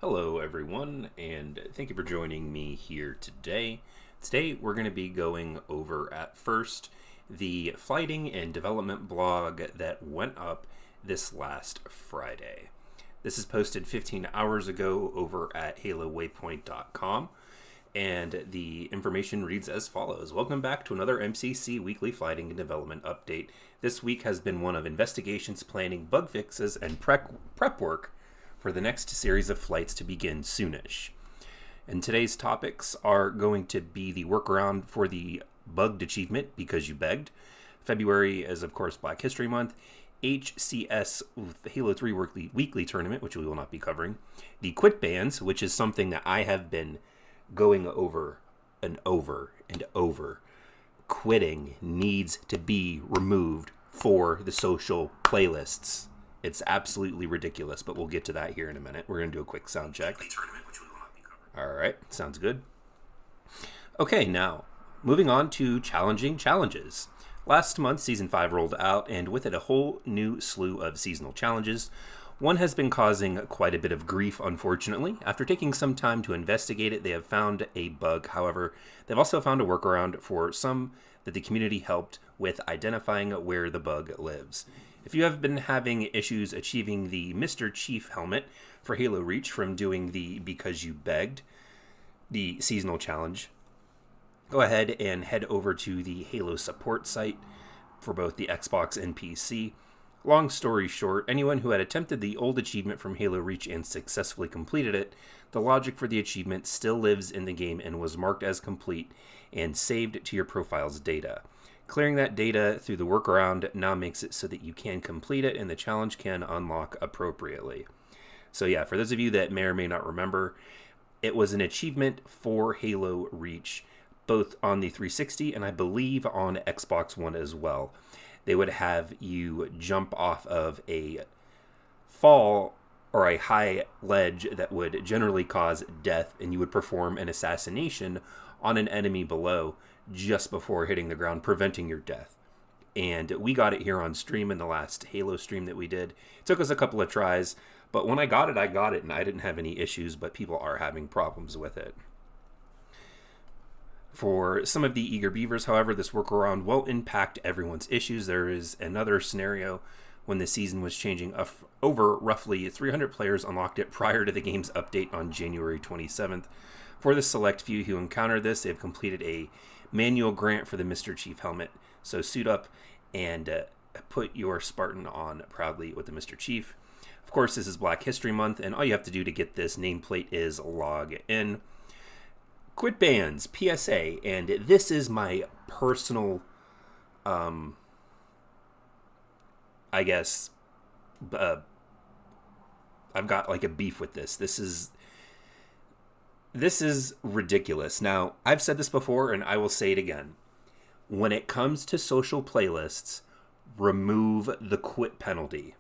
Hello, everyone, and thank you for joining me here today. Today, we're going to be going over at first the flighting and development blog that went up this last Friday. This is posted 15 hours ago over at halowaypoint.com, and the information reads as follows. Welcome back to another MCC weekly flighting and development update. This week has been one of investigations, planning, bug fixes, and prep work for the next series of flights to begin soonish. And today's topics are going to be the workaround for the bugged achievement, Because You Begged. February is, of course, Black History Month. HCS, the Halo 3 weekly tournament, which we will not be covering. The quit bans, which is something that I have been going over and over and over. Quitting needs to be removed for the social playlists. It's absolutely ridiculous, but we'll get to that here in a minute. We're going to do a quick sound check. All right, sounds good. Okay, now, moving on to challenging challenges. Last month, Season 5 rolled out, and with it a whole new slew of seasonal challenges. One has been causing quite a bit of grief, unfortunately. After taking some time to investigate it, they have found a bug. However, they've also found a workaround for some that the community helped with identifying where the bug lives. If you have been having issues achieving the Mr. Chief helmet for Halo Reach from doing the Because You Begged, the seasonal challenge, go ahead and head over to the Halo support site for both the Xbox and PC. Long story short, anyone who had attempted the old achievement from Halo Reach and successfully completed it, the logic for the achievement still lives in the game and was marked as complete and saved to your profile's data. Clearing that data through the workaround now makes it so that you can complete it and the challenge can unlock appropriately. So yeah, for those of you that may or may not remember, it was an achievement for Halo Reach, both on the 360 and I believe on Xbox One as well. They would have you jump off of a fall or a high ledge that would generally cause death, and you would perform an assassination on an enemy below just before hitting the ground, preventing your death. And we got it here on stream in the last Halo stream that we did. It took us a couple of tries, but when I got it, and I didn't have any issues, but people are having problems with it. For some of the eager beavers, however, this workaround won't impact everyone's issues. There is another scenario when the season was changing. Over roughly 300 players unlocked it prior to the game's update on January 27th. For the select few who encounter this, they've completed a manual grant for the Mr. Chief helmet. So suit up and put your Spartan on proudly with the Mr. Chief. Of course, this is Black History Month, and all you have to do to get this nameplate is log in. Quit bans, PSA, and this is my personal, I've got like a beef with this. This is ridiculous. Now, I've said this before, and I will say it again. When it comes to social playlists, remove the quit penalty.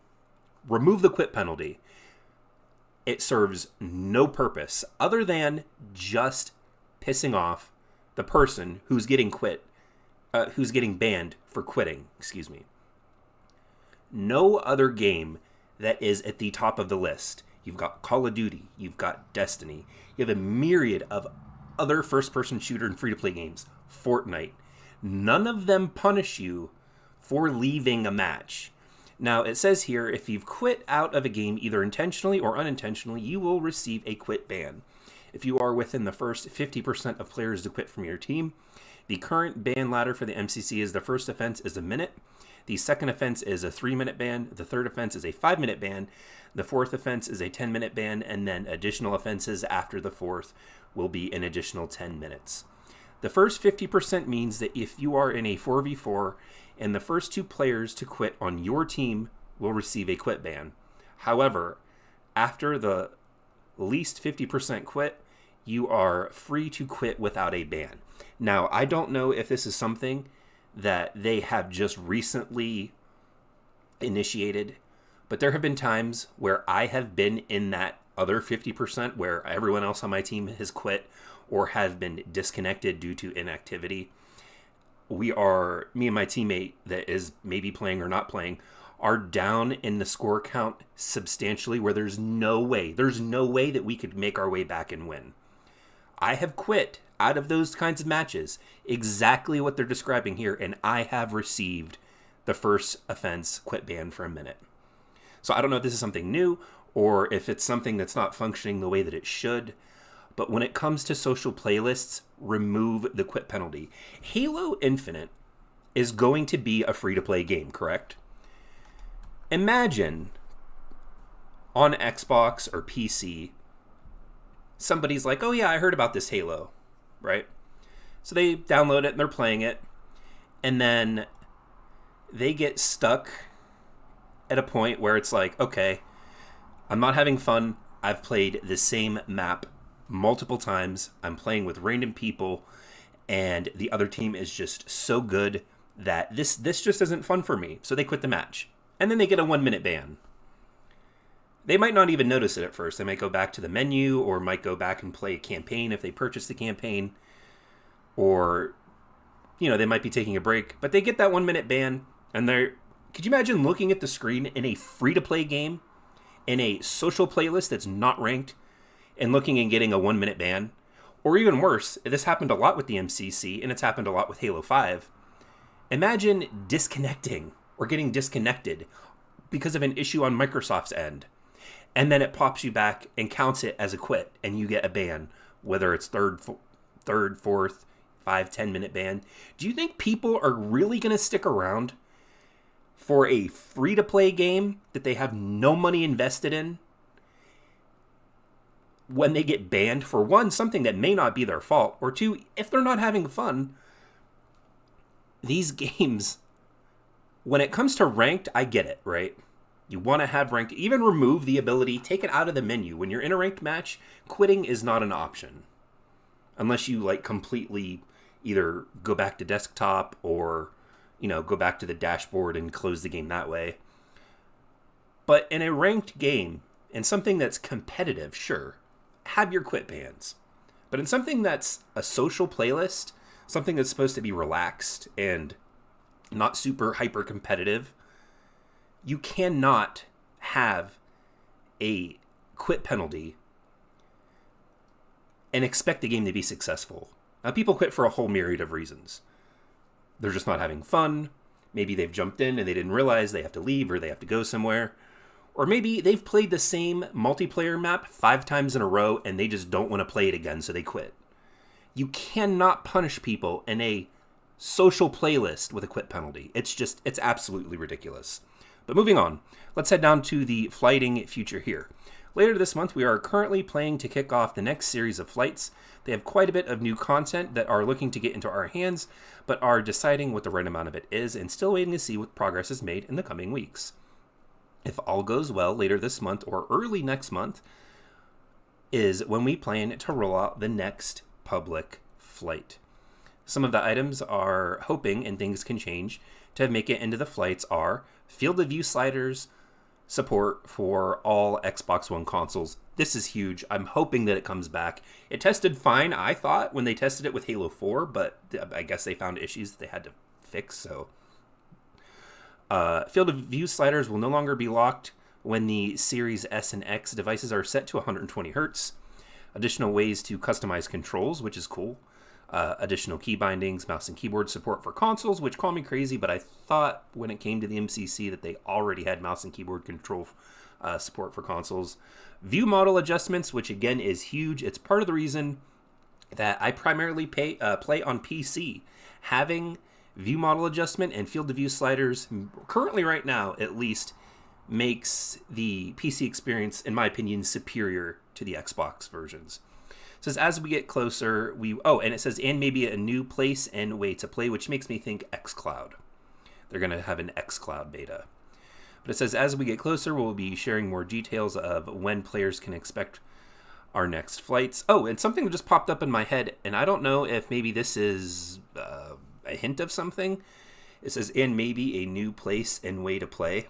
Remove the quit penalty. It serves no purpose other than just pissing off the person who's getting banned for quitting. No other game that is at the top of the list. You've got Call of Duty, you've got Destiny, you have a myriad of other first-person shooter and free-to-play games, Fortnite. None of them punish you for leaving a match. Now, it says here, if you've quit out of a game either intentionally or unintentionally, you will receive a quit ban. If you are within the first 50% of players to quit from your team, the current ban ladder for the MCC is the first offense is a minute, the second offense is a 3-minute ban, the third offense is a 5-minute ban, the fourth offense is a 10-minute ban, and then additional offenses after the fourth will be an additional 10 minutes. The first 50% means that if you are in a 4v4 and the first two players to quit on your team will receive a quit ban. However, after the least 50% quit, you are free to quit without a ban. Now, I don't know if this is something that they have just recently initiated, but there have been times where I have been in that other 50% where everyone else on my team has quit or have been disconnected due to inactivity. Me and my teammate that is maybe playing or not playing are down in the score count substantially, where there's no way that we could make our way back and win. I have quit out of those kinds of matches, exactly what they're describing here, and I have received the first offense quit ban for a minute. So I don't know if this is something new or if it's something that's not functioning the way that it should. But when it comes to social playlists, remove the quit penalty. Halo Infinite is going to be a free-to-play game, correct? Imagine on Xbox or PC, somebody's like, oh yeah, I heard about this Halo, right? So they download it and they're playing it. And then they get stuck at a point where it's like, okay, I'm not having fun. I've played the same map multiple times. I'm playing with random people, and the other team is just so good that this just isn't fun for me. So they quit the match. And then they get a 1-minute ban. They might not even notice it at first. They might go back to the menu, or might go back and play a campaign if they purchase the campaign. Or, they might be taking a break. But they get that 1-minute ban, and could you imagine looking at the screen in a free-to-play game, in a social playlist that's not ranked, and looking and getting a 1-minute ban? Or even worse, this happened a lot with the MCC, and it's happened a lot with Halo 5. Imagine disconnecting or getting disconnected because of an issue on Microsoft's end. And then it pops you back and counts it as a quit, and you get a ban, whether it's third, fourth, 5, 10-minute ban. Do you think people are really going to stick around for a free-to-play game that they have no money invested in when they get banned for, one, something that may not be their fault, or two, if they're not having fun? These games, when it comes to ranked, I get it, right? You want to have ranked, even remove the ability, take it out of the menu. When you're in a ranked match, quitting is not an option. Unless you completely either go back to desktop or go back to the dashboard and close the game that way. But in a ranked game, in something that's competitive, sure, have your quit bans. But in something that's a social playlist, something that's supposed to be relaxed and not super hyper competitive, you cannot have a quit penalty and expect the game to be successful. Now, people quit for a whole myriad of reasons. They're just not having fun. Maybe they've jumped in and they didn't realize they have to leave or they have to go somewhere. Or maybe they've played the same multiplayer map 5 times in a row and they just don't want to play it again, so they quit. You cannot punish people in a social playlist with a quit penalty. It's absolutely ridiculous. But moving on, let's head down to the flighting future here. Later this month, we are currently planning to kick off the next series of flights. They have quite a bit of new content that are looking to get into our hands, but are deciding what the right amount of it is and still waiting to see what progress is made in the coming weeks. If all goes well, later this month or early next month is when we plan to roll out the next public flight. Some of the items are hoping, and things can change, to make it into the flights are field of view sliders, support for all Xbox One consoles. This is huge. I'm hoping that it comes back. It tested fine, I thought, when they tested it with Halo 4, but I guess they found issues that they had to fix, so. Field of view sliders will no longer be locked when the Series S and X devices are set to 120 Hz. Additional ways to customize controls, which is cool. Additional key bindings, mouse and keyboard support for consoles, which call me crazy, but I thought when it came to the MCC that they already had mouse and keyboard control support for consoles. View model adjustments, which again is huge. It's part of the reason that I primarily play on PC. Having view model adjustment and field of view sliders, currently right now at least, makes the PC experience, in my opinion, superior to the Xbox versions. It says as we get closer, and it says and maybe a new place and way to play, which makes me think xCloud. They're going to have an xCloud beta. But it says as we get closer, we'll be sharing more details of when players can expect our next flights. Oh, and something just popped up in my head, and I don't know if maybe this is a hint of something. It says and maybe a new place and way to play.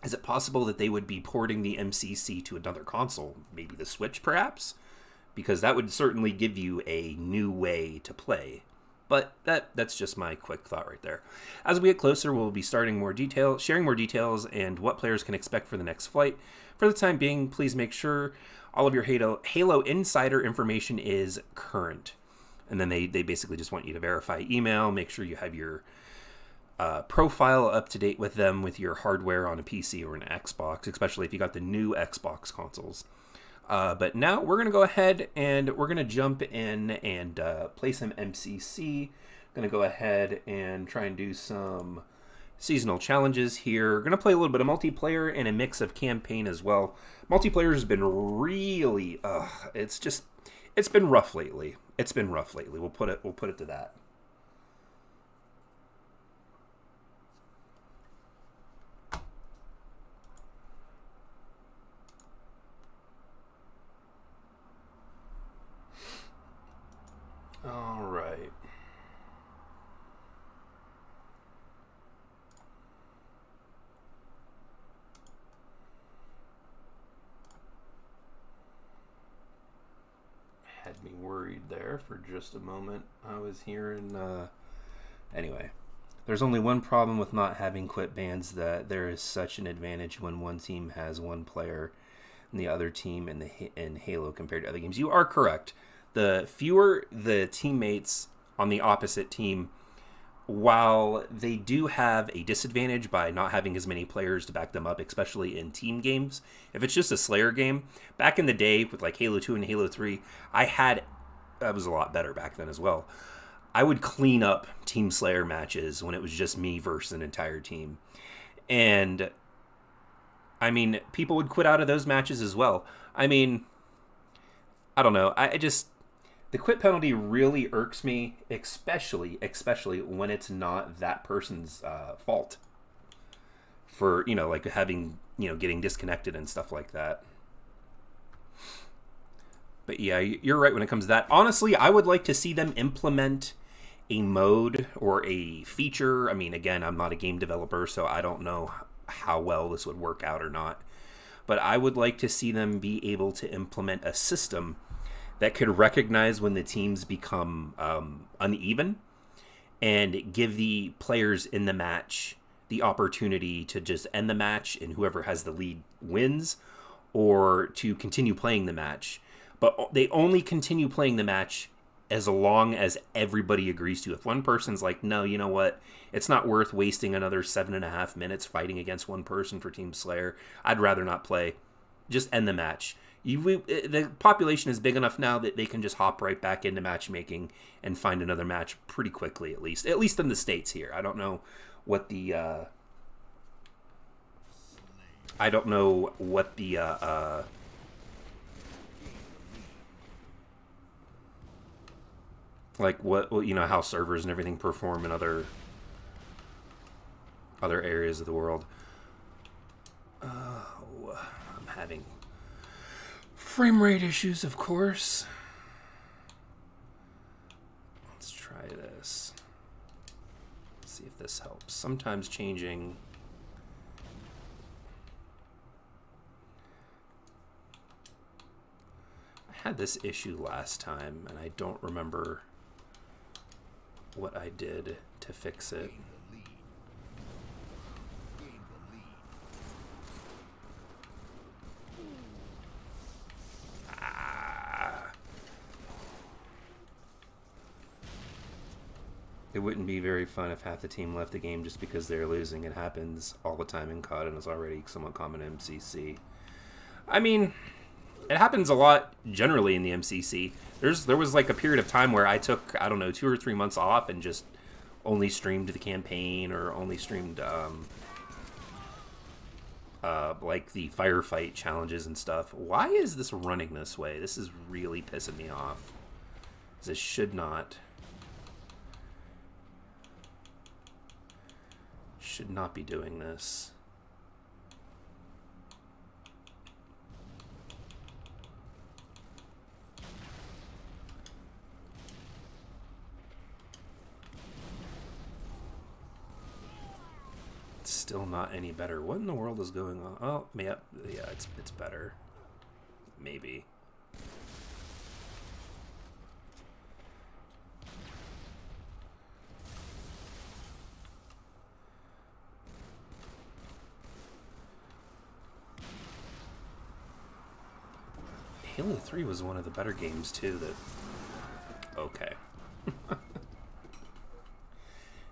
Is it possible that they would be porting the MCC to another console? Maybe the Switch, perhaps? Because that would certainly give you a new way to play. But that's just my quick thought right there. As we get closer, we'll be sharing more details, and what players can expect for the next flight. For the time being, please make sure all of your Halo Insider information is current. And then they basically just want you to verify email, make sure you have your profile up to date with them with your hardware on a PC or an Xbox, especially if you got the new Xbox consoles. But now we're going to go ahead and we're going to jump in and play some MCC. Going to go ahead and try and do some seasonal challenges here. Going to play a little bit of multiplayer and a mix of campaign as well. Multiplayer has been really, it's been rough lately. We'll put it to that. All right. Had me worried there for just a moment. I was hearing, anyway. There's only one problem with not having quit bans, that there is such an advantage when one team has one player and the other team in Halo compared to other games. You are correct. The fewer the teammates on the opposite team, while they do have a disadvantage by not having as many players to back them up, especially in team games. If it's just a Slayer game, back in the day with like Halo 2 and Halo 3, that was a lot better back then as well. I would clean up Team Slayer matches when it was just me versus an entire team. And, I mean, people would quit out of those matches as well. I mean, I don't know. The quit penalty really irks me, especially when it's not that person's fault for, like having, getting disconnected and stuff like that. But yeah, you're right when it comes to that. Honestly, I would like to see them implement a mode or a feature. I mean, again, I'm not a game developer, so I don't know how well this would work out or not. But I would like to see them be able to implement a system that could recognize when the teams become uneven and give the players in the match the opportunity to just end the match and whoever has the lead wins, or to continue playing the match. But they only continue playing the match as long as everybody agrees to. If one person's like, no, you know what, it's not worth wasting another 7.5 minutes fighting against one person for Team Slayer, I'd rather not play, just end the match. The population is big enough now that they can just hop right back into matchmaking and find another match pretty quickly, at least in the States here. I don't know what the like what how servers and everything perform in other areas of the world. I'm having frame rate issues, of course. Let's try this. Let's see if this helps. Sometimes changing. I had this issue last time, and I don't remember what I did to fix it. It wouldn't be very fun if half the team left the game just because they're losing. It happens all the time in COD and is already somewhat common in MCC. I mean, it happens a lot generally in the MCC. There was like a period of time where I took, 2 or 3 months off and just only streamed the campaign, or only streamed like the firefight challenges and stuff. Why is this running this way? This is really pissing me off. This should not be doing this. It's still not any better. What in the world is going on? Oh, yeah, it's better. Maybe. Halo 3 was one of the better games, too, that... Okay.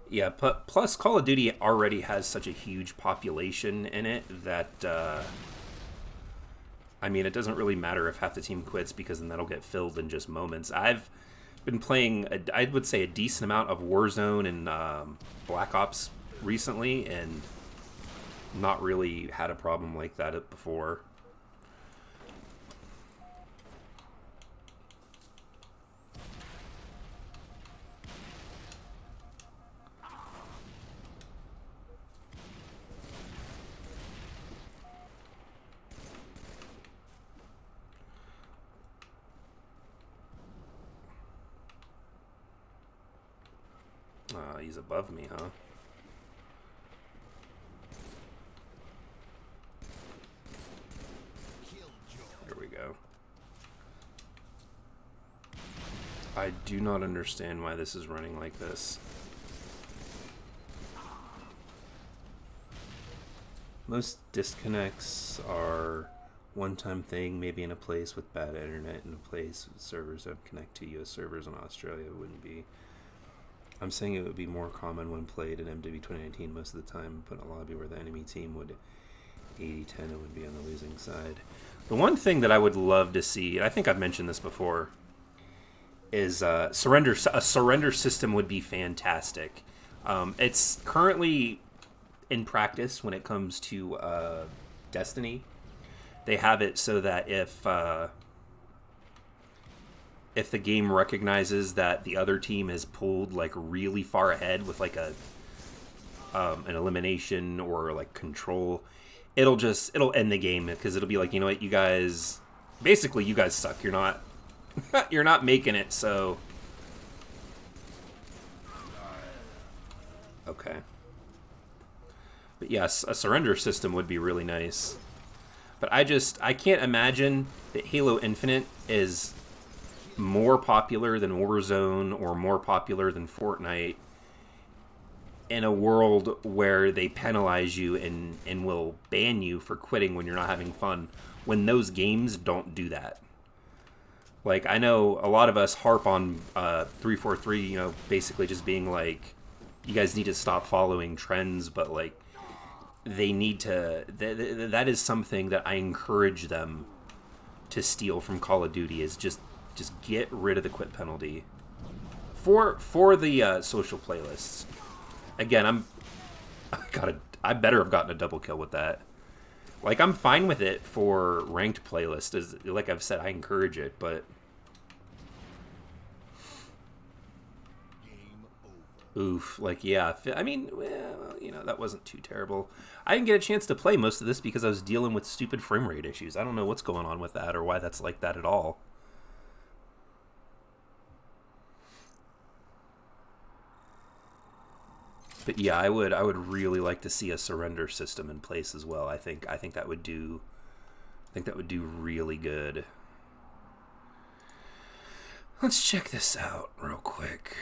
Yeah, plus Call of Duty already has such a huge population in it that, I mean, it doesn't really matter if half the team quits because then that'll get filled in just moments. I've been playing, I would say, a decent amount of Warzone and Black Ops recently, and not really had a problem like that before. He's above me, huh? There we go. I do not understand why this is running like this. Most disconnects are one-time thing, maybe in a place with bad internet, in a place with servers that connect to US servers in Australia. It wouldn't be. I'm saying it would be more common when played in MW 2019 most of the time, but a lobby where the enemy team would 80-10, it would be on the losing side. The one thing that I would love to see, and I think I've mentioned this before, is a surrender system would be fantastic. It's currently in practice when it comes to Destiny. They have it so that if the game recognizes that the other team is pulled like really far ahead with like an elimination or like control, it'll end the game, because it'll be like, you know what, you guys suck. You're not you're not making it, so okay. But yes, a surrender system would be really nice. But I can't imagine that Halo Infinite is more popular than Warzone or more popular than Fortnite in a world where they penalize you and will ban you for quitting when you're not having fun, when those games don't do that. Like, I know a lot of us harp on 343, you know, basically just being like, you guys need to stop following trends, but like, they need to, that is something that I encourage them to steal from Call of Duty, is just get rid of the quit penalty for the social playlists. Again, I better have gotten a double kill with that. Like, I'm fine with it for ranked playlists. As like I've said, I encourage it, but oof, like, yeah. I mean, well, you know, that wasn't too terrible. I didn't get a chance to play most of this because I was dealing with stupid frame rate issues. I don't know what's going on with that or why that's like that at all. But yeah, I would really like to see a surrender system in place as well. I think that would do really good. Let's check this out real quick.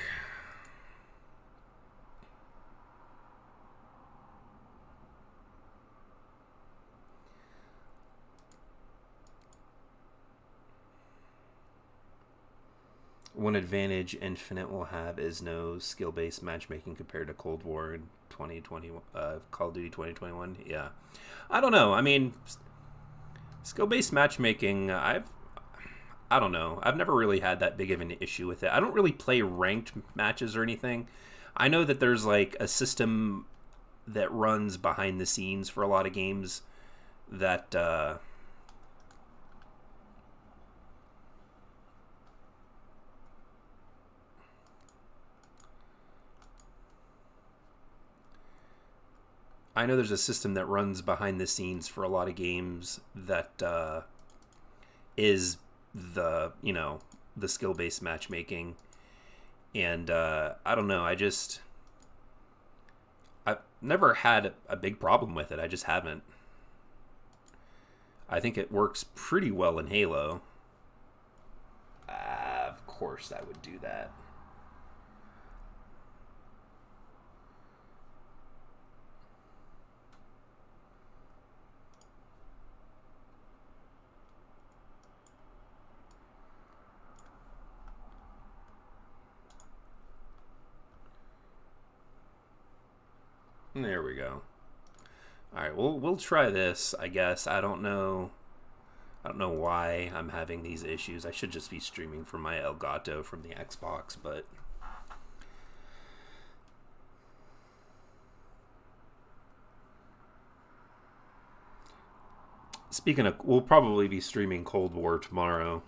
One advantage Infinite will have is no skill-based matchmaking compared to Cold War in 2020, Call of Duty 2021. Yeah, I don't know. I mean, skill-based matchmaking, I don't know. I've never really had that big of an issue with it. I don't really play ranked matches or anything. I know that there's like a system that runs behind the scenes for a lot of games that I know there's a system that runs behind the scenes for a lot of games that is the, you know, the skill-based matchmaking. And I don't know, I've never had a big problem with it. I just haven't. I think it works pretty well in Halo. Of course that would do that. There we go. All right, we'll try this, I guess. I don't know why I'm having these issues. I should just be streaming from my Elgato from the Xbox, but speaking of, we'll probably be streaming Cold War tomorrow.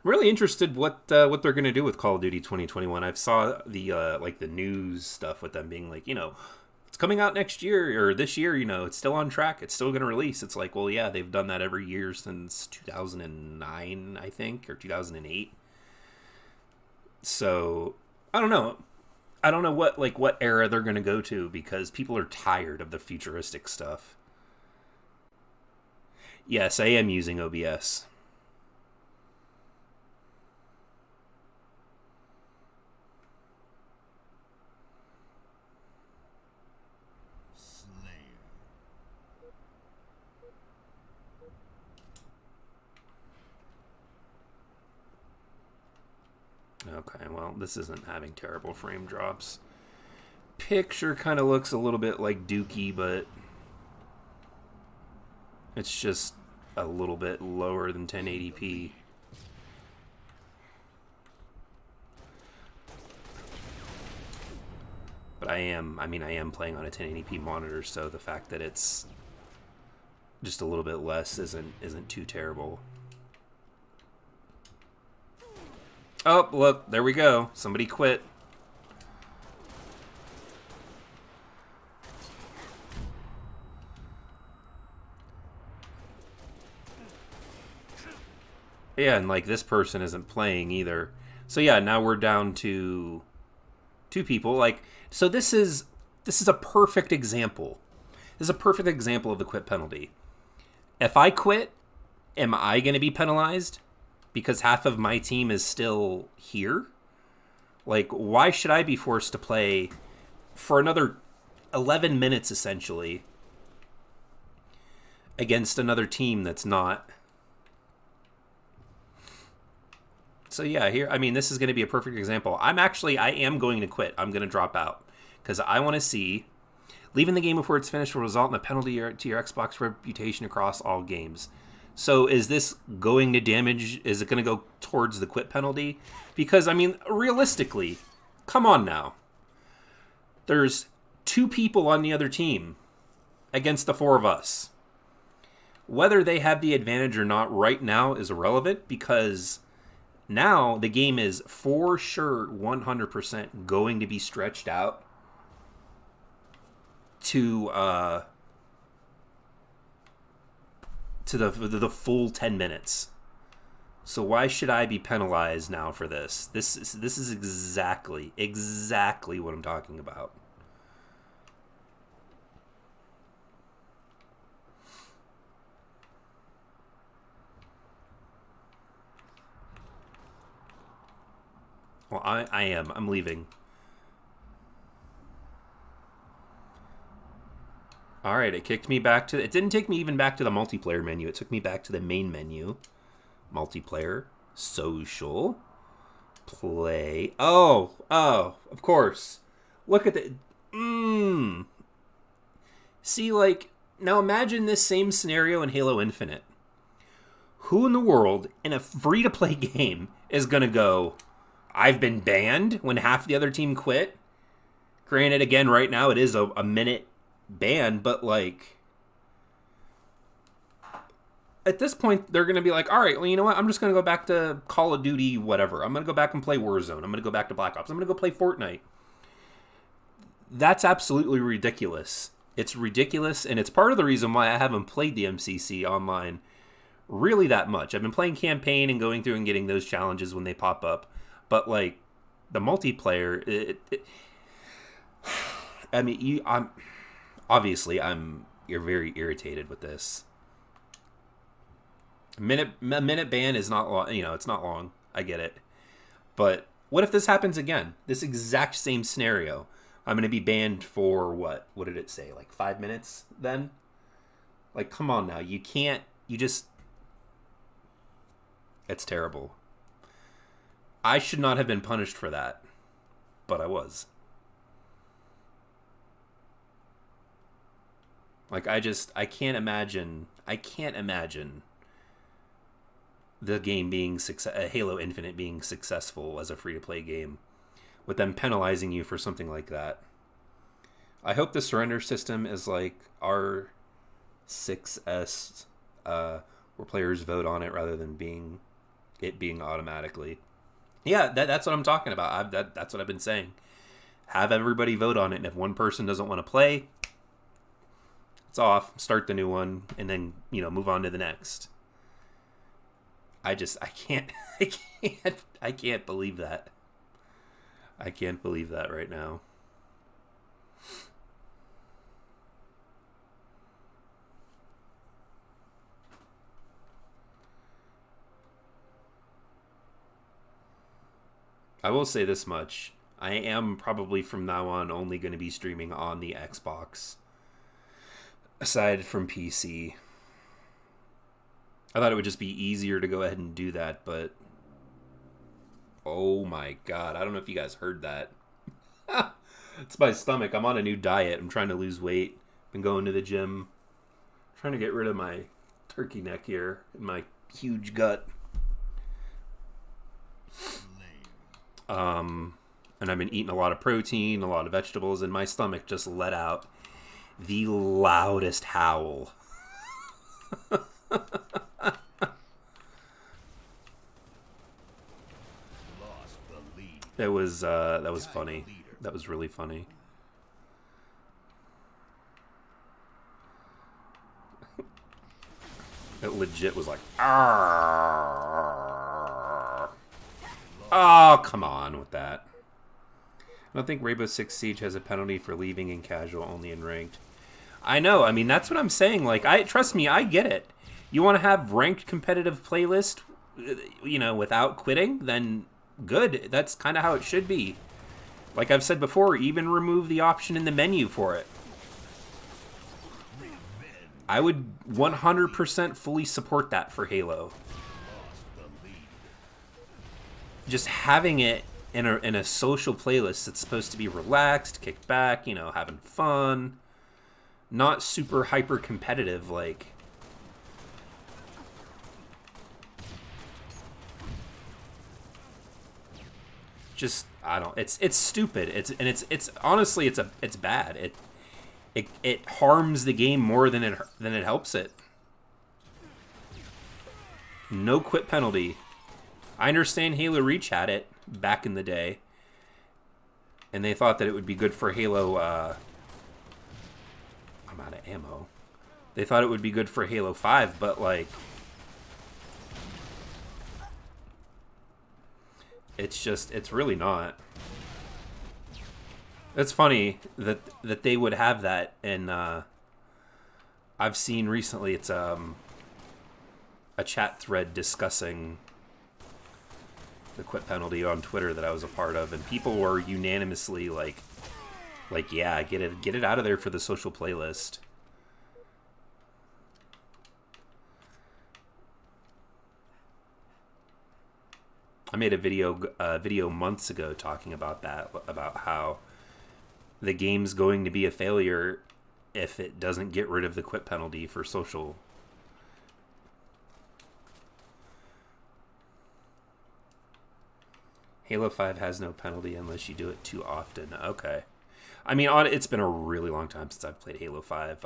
I'm really interested what they're going to do with Call of Duty 2021. I saw the like the news stuff with them being like, it's coming out next year or this year, it's still on track. It's still going to release. It's like, well, yeah, they've done that every year since 2009, I think, or 2008. So, I don't know. I don't know what era they're going to go to because people are tired of the futuristic stuff. Yes, I am using OBS. Okay, well, this isn't having terrible frame drops. Picture kind of looks a little bit like Dookie, but it's just a little bit lower than 1080p. But I am playing on a 1080p monitor, so the fact that it's just a little bit less isn't too terrible. Oh, look, there we go. Somebody quit. Yeah, and like this person isn't playing either. So yeah, now we're down to 2 people. Like, so this is a perfect example. This is a perfect example of the quit penalty. If I quit, am I going to be penalized? Because half of my team is still here? Like, why should I be forced to play for another 11 minutes, essentially, against another team that's not? So yeah, here, this is going to be a perfect example. I am going to quit. I'm going to drop out. Because I want to see, leaving the game before it's finished will result in a penalty to your Xbox reputation across all games. So is this going to damage? Is it going to go towards the quit penalty? Because, realistically, come on now. There's 2 people on the other team against the 4 of us. Whether they have the advantage or not right now is irrelevant because now the game is for sure 100% going to be stretched out to the full 10 minutes. So why should I be penalized now for this? This is exactly what I'm talking about. Well, I'm leaving. Alright, it kicked me back to... It didn't take me even back to the multiplayer menu. It took me back to the main menu. Multiplayer. Social. Play. Oh, of course. Look at the... See, like... Now imagine this same scenario in Halo Infinite. Who in the world, in a free-to-play game, is gonna go, I've been banned when half the other team quit? Granted, again, right now it is a minute ban, but like at this point they're gonna be like, all right, well, you know what, I'm just gonna go back to Call of Duty whatever. I'm gonna go back and play Warzone. I'm gonna go back to Black Ops. I'm gonna go play Fortnite. That's absolutely ridiculous. It's ridiculous, and it's part of the reason why I haven't played the MCC online really that much. I've been playing campaign and going through and getting those challenges when they pop up, but like the multiplayer, you're very irritated with this. A minute ban is not long, it's not long. I get it. But what if this happens again? This exact same scenario. I'm going to be banned for what? What did it say? Like 5 minutes then? Like, come on now. It's terrible. I should not have been punished for that. But I was. Like, I can't imagine the game being Halo Infinite being successful as a free-to-play game with them penalizing you for something like that. I hope the surrender system is like R6S, where players vote on it rather than being automatically. Yeah, that's what I'm talking about. That's what I've been saying. Have everybody vote on it, and if one person doesn't want to play, it's off. Start the new one, and then move on to the next. I can't I can't believe that. I can't believe that right now. I will say this much. I am probably from now on only going to be streaming on the Xbox, aside from PC. I thought it would just be easier to go ahead and do that, but oh my god, I don't know if you guys heard that. It's my stomach. I'm on a new diet. I'm trying to lose weight. Been going to the gym. Trying to get rid of my turkey neck here and my huge gut. And I've been eating a lot of protein, a lot of vegetables, and my stomach just let out the loudest howl. That was funny. That was really funny. It legit was like, arrgh. Oh, come on with that. I don't think Rainbow Six Siege has a penalty for leaving in casual, only in ranked. I know. I mean, that's what I'm saying. Like, trust me, I get it. You want to have ranked competitive playlist, without quitting, then good. That's kind of how it should be. Like I've said before, even remove the option in the menu for it. I would 100% fully support that for Halo. Just having it in a social playlist that's supposed to be relaxed, kicked back, having fun, not super hyper competitive like. Just it's stupid. It's honestly it's bad. It harms the game more than it helps it. No quit penalty. I understand Halo Reach had it back in the day, and they thought that it would be good for Halo. I'm out of ammo. They thought it would be good for Halo 5, but like, it's really not. It's funny that they would have that, and I've seen recently it's a chat thread discussing the quit penalty on Twitter that I was a part of, and people were unanimously like yeah, get it out of there for the social playlist. I made a video months ago talking about that, about how the game's going to be a failure if it doesn't get rid of the quit penalty for social. Halo 5 has no penalty unless you do it too often. Okay. I mean, it's been a really long time since I've played Halo 5,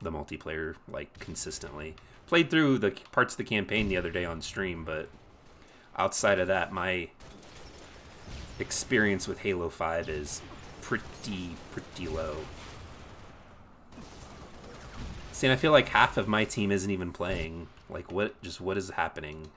the multiplayer, like, consistently. Played through the parts of the campaign the other day on stream, but outside of that, my experience with Halo 5 is pretty low. See, and I feel like half of my team isn't even playing. Like, what is happening?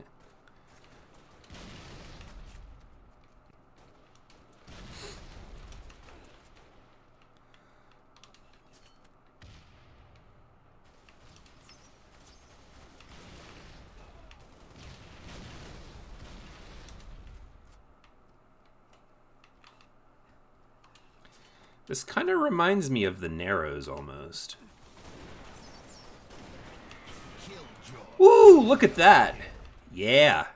This kind of reminds me of the Narrows almost. Woo! Look at that! Yeah!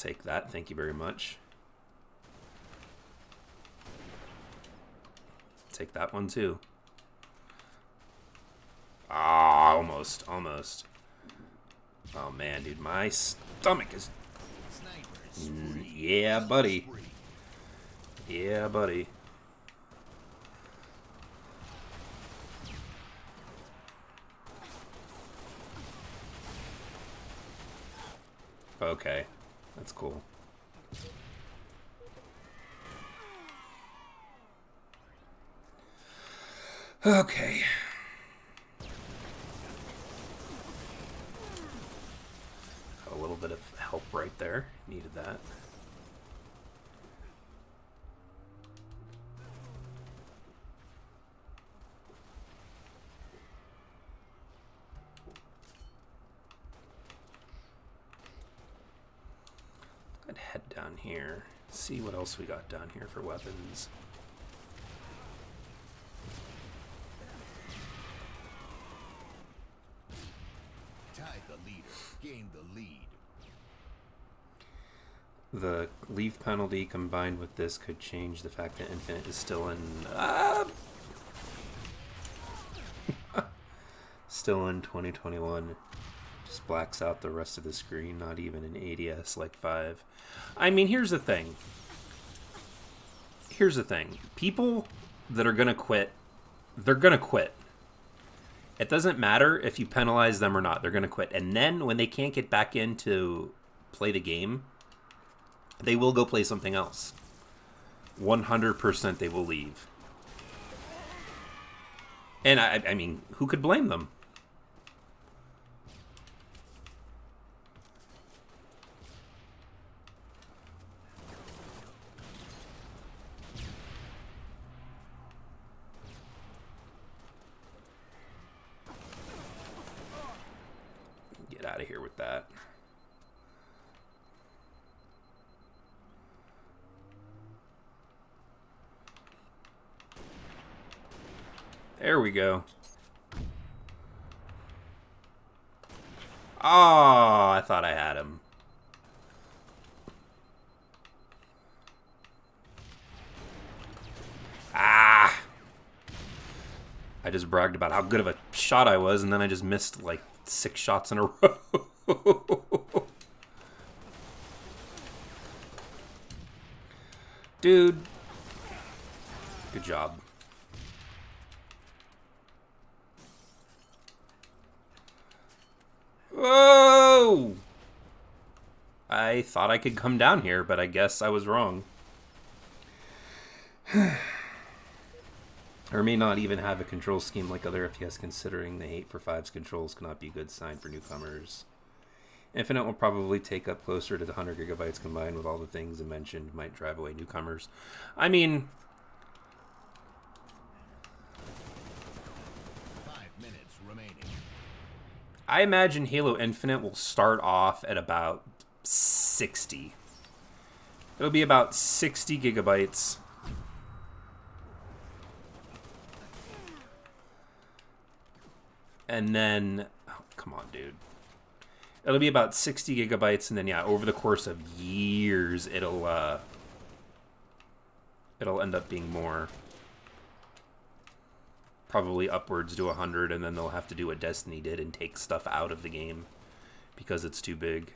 take that. Thank you very much. Take that one too. Ah, almost, almost. Oh man, dude, my stomach is... Yeah, buddy. Yeah, buddy. Okay, that's cool. Okay. Got a little bit of help right there. Needed that. I'd head down here. See what else we got down here for weapons. Gain the lead. The leave penalty combined with this could change the fact that Infinite is still in... still in 2021. Just blacks out the rest of the screen, not even an ADS like 5. I mean, here's the thing. Here's the thing. People that are going to quit, they're going to quit. It doesn't matter if you penalize them or not. They're going to quit. And then when they can't get back in to play the game, they will go play something else. 100% they will leave. And I mean, who could blame them? Get out of here with that. There we go. Oh, I thought I had him. Ah! I just bragged about how good of a shot I was, and then I just missed like 6 shots in a row. Dude. Good job. Whoa! I thought I could come down here, but I guess I was wrong. Or may not even have a control scheme like other FPS, considering the hate for 5's controls cannot be a good sign for newcomers. Infinite will probably take up closer to the 100 gigabytes combined with all the things I mentioned might drive away newcomers. I mean... 5 minutes remaining. I imagine Halo Infinite will start off at about 60. It'll be about 60 gigabytes. And then... Oh, come on, dude. It'll be about 60 gigabytes, and then, yeah, over the course of years, it'll end up being more. Probably upwards to 100, and then they'll have to do what Destiny did and take stuff out of the game because it's too big.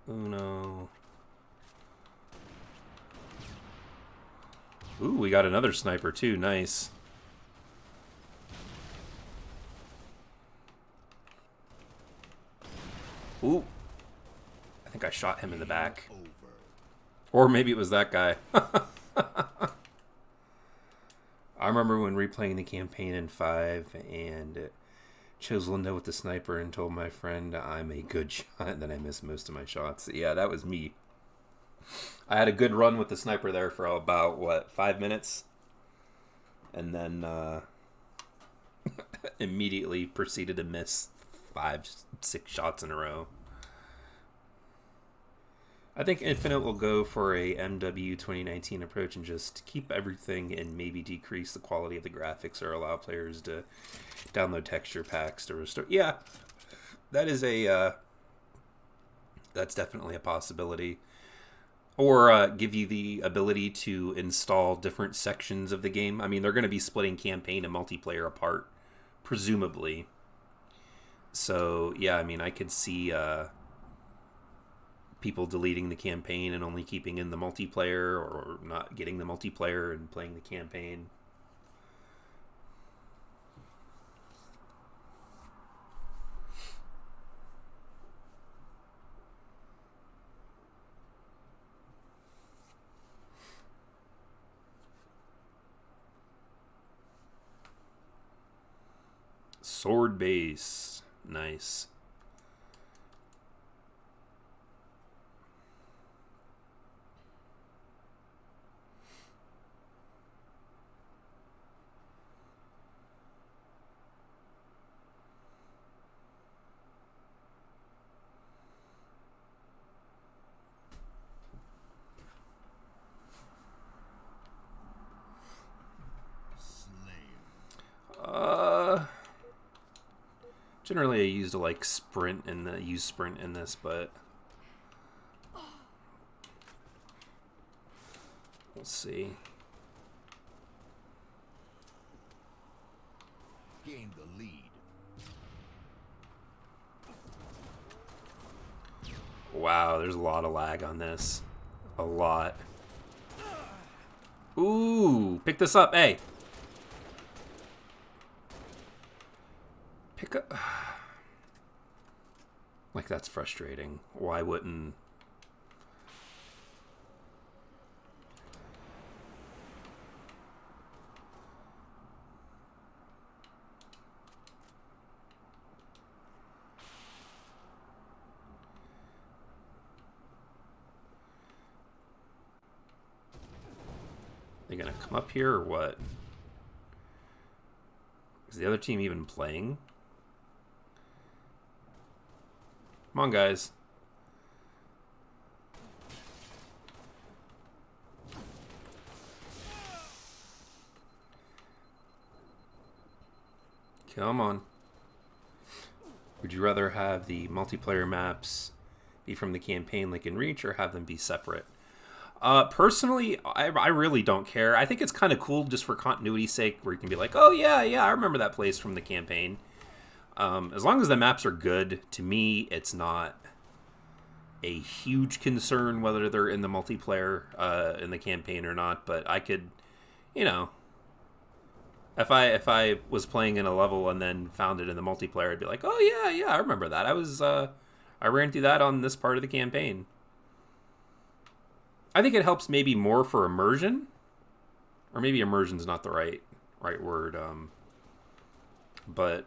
Uno. Ooh, we got another sniper too. Nice. Ooh. I think I shot him in the back. Or maybe it was that guy. I remember when replaying the campaign in 5 and chose Linda with the sniper and told my friend I'm a good shot, and then I missed most of my shots. Yeah, that was me. I had a good run with the sniper there for about, what, 5 minutes? And then immediately proceeded to miss 5, 6 shots in a row. I think Infinite will go for a MW 2019 approach and just keep everything and maybe decrease the quality of the graphics or allow players to download texture packs to restore. Yeah, that is that's definitely a possibility. Or give you the ability to install different sections of the game. I mean, they're going to be splitting campaign and multiplayer apart, presumably. So, yeah, I mean, I could see people deleting the campaign and only keeping in the multiplayer, or not getting the multiplayer and playing the campaign. Sword base. Nice. Generally I used to like sprint in the use sprint in this, but we'll see. Gain the lead. Wow, there's a lot of lag on this. A lot. Ooh, pick this up, hey. Pick up. Like, that's frustrating. Why wouldn't... They gonna come up here or what? Is the other team even playing? Come on, guys. Come on. Would you rather have the multiplayer maps be from the campaign like in Reach, or have them be separate? Personally, I really don't care. I think it's kind of cool just for continuity's sake, where you can be like, oh yeah, I remember that place from the campaign. As long as the maps are good, to me, it's not a huge concern whether they're in the multiplayer in the campaign or not. But I could, you know, if I was playing in a level and then found it in the multiplayer, I'd be like, oh yeah, I remember that. I ran through that on this part of the campaign. I think it helps maybe more for immersion, or maybe immersion's not the right word. But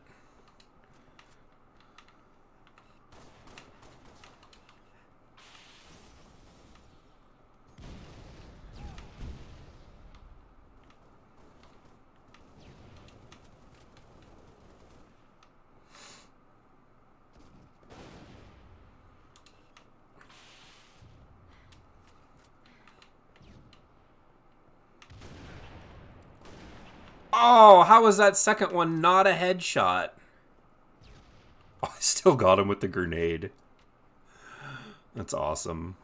oh, how was that second one not a headshot? Oh, I still got him with the grenade. That's awesome.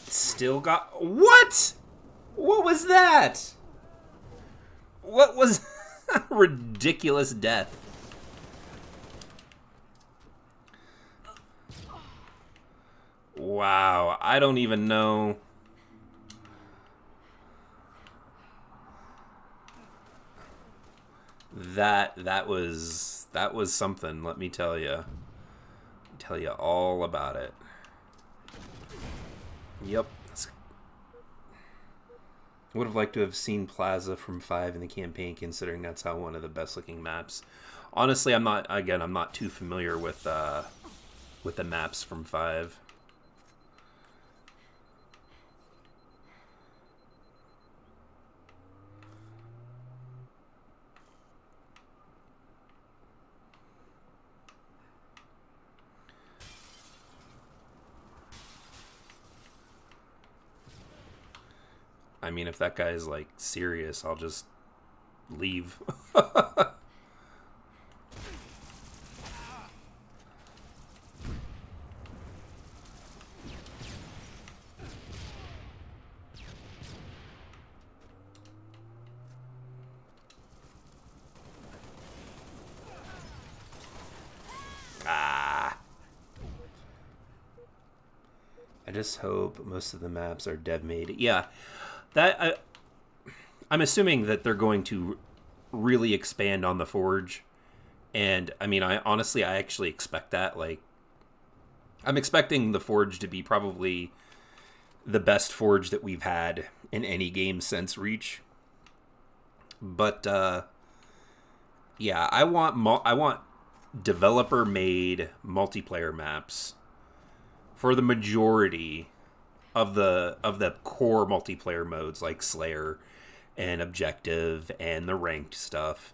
Still got... What? What was that? What was... ridiculous death. Wow, I don't even know... That was something, let me tell you. tell you all about it. Yep. Would have liked to have seen Plaza from 5 in the campaign, considering that's how one of the best looking maps. Honestly, I'm not too familiar with the maps from 5. I mean, if that guy is, like, serious, I'll just leave. Ah. I just hope most of the maps are dev made. Yeah. I'm assuming that they're going to really expand on the Forge, and I mean, I actually expect that. Like, I'm expecting the Forge to be probably the best Forge that we've had in any game since Reach. But yeah, I want developer-made multiplayer maps for the majority of the core multiplayer modes like Slayer and Objective and the ranked stuff.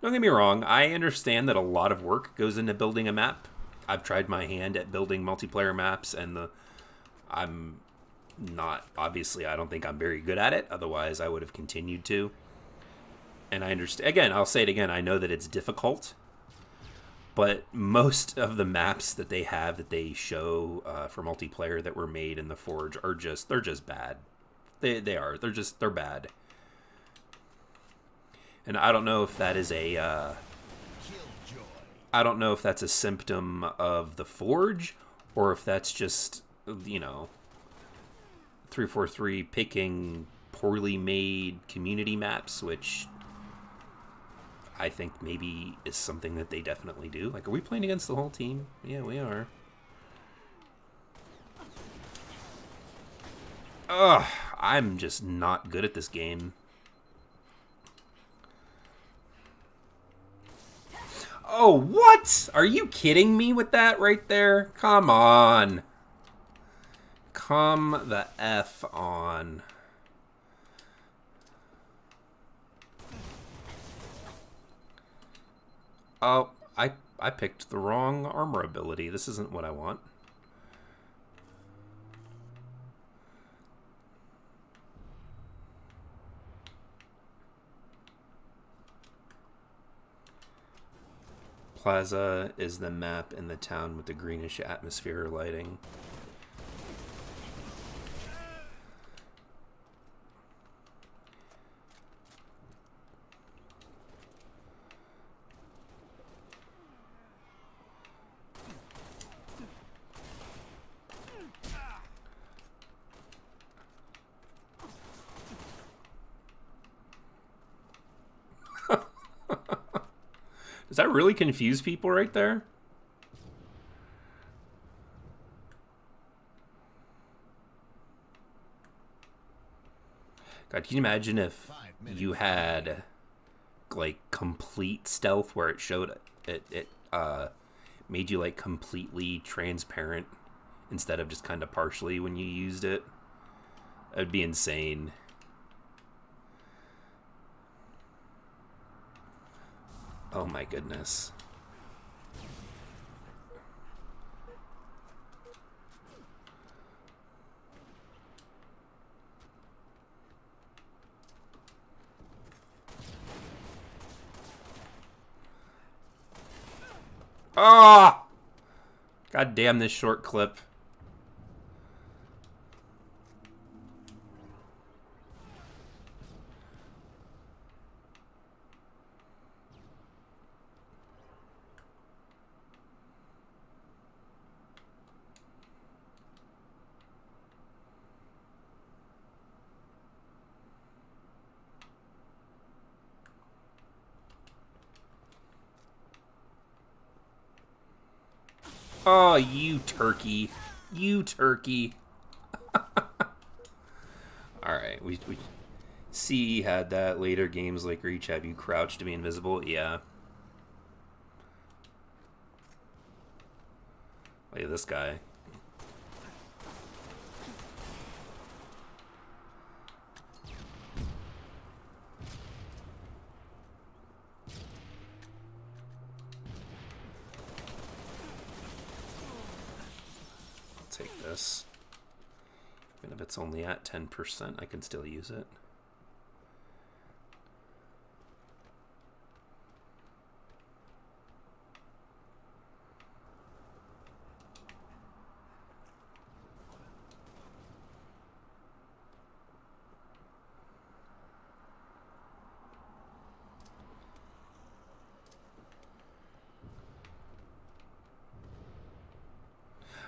Don't get me wrong, I understand that a lot of work goes into building a map. I've tried my hand at building multiplayer maps, and I'm not, obviously, I don't think I'm very good at it. Otherwise, I would have continued to. And I understand, again, I'll say it again, I know that it's difficult, but most of the maps that they have that they show for multiplayer that were made in the Forge are they're just bad. They're bad. And I don't know if that is I don't know if that's a symptom of the Forge, or if that's just, 343 picking poorly made community maps, which I think maybe is something that they definitely do. Like, are we playing against the whole team? Yeah, we are. Ugh, I'm just not good at this game. Oh, what? Are you kidding me with that right there? Come on. Come the F on. Oh, I picked the wrong armor ability. This isn't what I want. Plaza is the map in the town with the greenish atmosphere lighting. Does that really confuse people right there? God, can you imagine if you had, like, complete stealth where it showed it made you, like, completely transparent instead of just kind of partially when you used it? That'd be insane. Oh my goodness. Ah! Oh! God damn this short clip. Oh, you turkey. You turkey. Alright, we C had that. Later games like Reach have you crouched to be invisible. Yeah. Look at this guy. I'll take this. Even if it's only at 10%, I can still use it.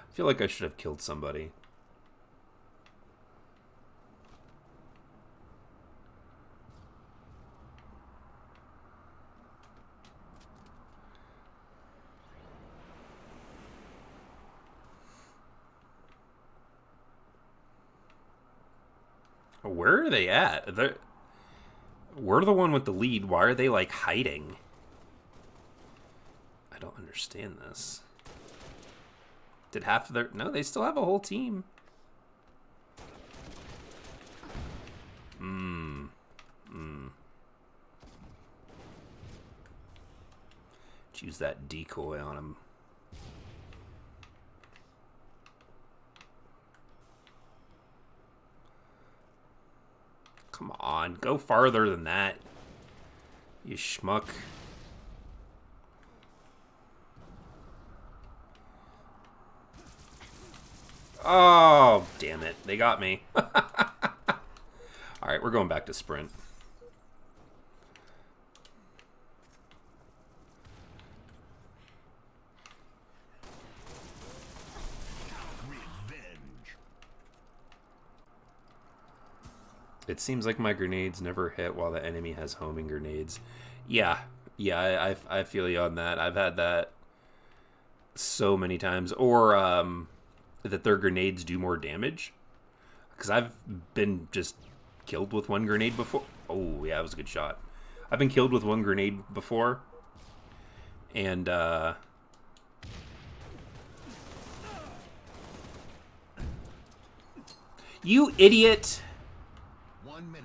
I feel like I should have killed somebody. Where are they at? We're the one with the lead. Why are they, like, hiding? I don't understand this. Did half of their... No, they still have a whole team. Use that decoy on him. Come on, go farther than that, you schmuck. Oh, damn it. They got me. Alright, we're going back to sprint. It seems like my grenades never hit while the enemy has homing grenades. Yeah, I feel you on that. I've had that so many times. Or that their grenades do more damage. Because I've been just killed with one grenade before. Oh, yeah, that was a good shot. I've been killed with one grenade before. And, you idiot!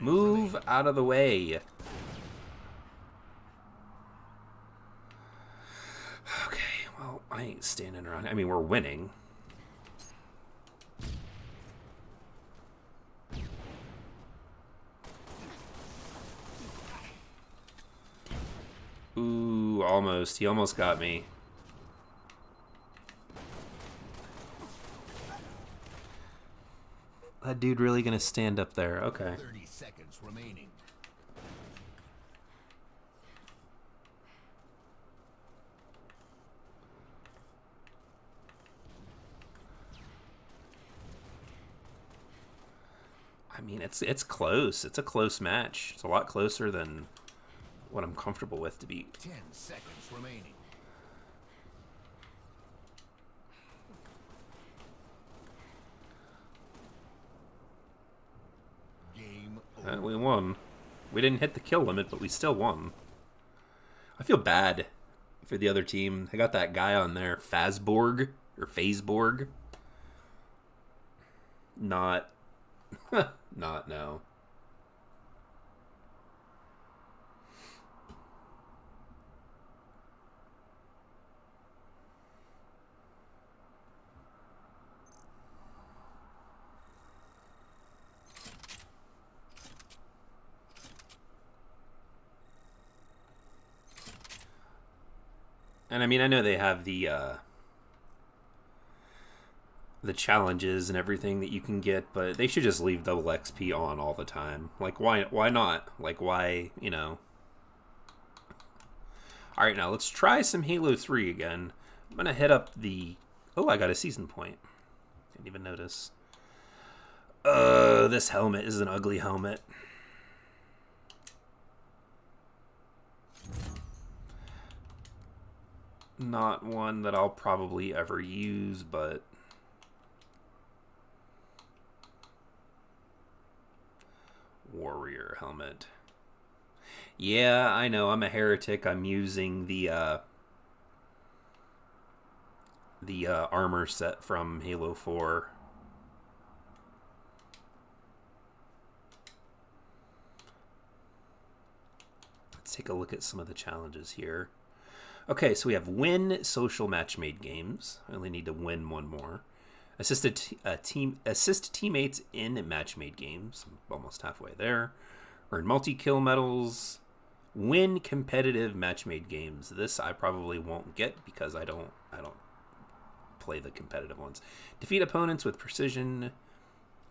Move out of the way. Okay, well, I ain't standing around. I mean, we're winning. Ooh, almost. He almost got me. That dude really gonna stand up there? Okay. 30 seconds remaining. I mean, it's close. It's a close match. It's a lot closer than what I'm comfortable with to be. 10 seconds remaining. We won. We didn't hit the kill limit, but we still won. I feel bad for the other team. They got that guy on there, Fazborg, or Phasborg. Not, no. And I mean, I know they have the challenges and everything that you can get, but they should just leave double XP on all the time. Like, why not? Like, why, you know? All right, now let's try some Halo 3 again. I'm gonna hit up the... Oh, I got a season point. Didn't even notice. This helmet is an ugly helmet. Not one that I'll probably ever use, but warrior helmet. Yeah, I know, I'm a heretic. I'm using the armor set from Halo 4. Let's take a look at some of the challenges here. Okay, so we have win social match-made games. I only need to win one more. Assist teammates in match-made games. I'm almost halfway there. Earn multi-kill medals. Win competitive match-made games. This I probably won't get because I don't play the competitive ones. Defeat opponents with precision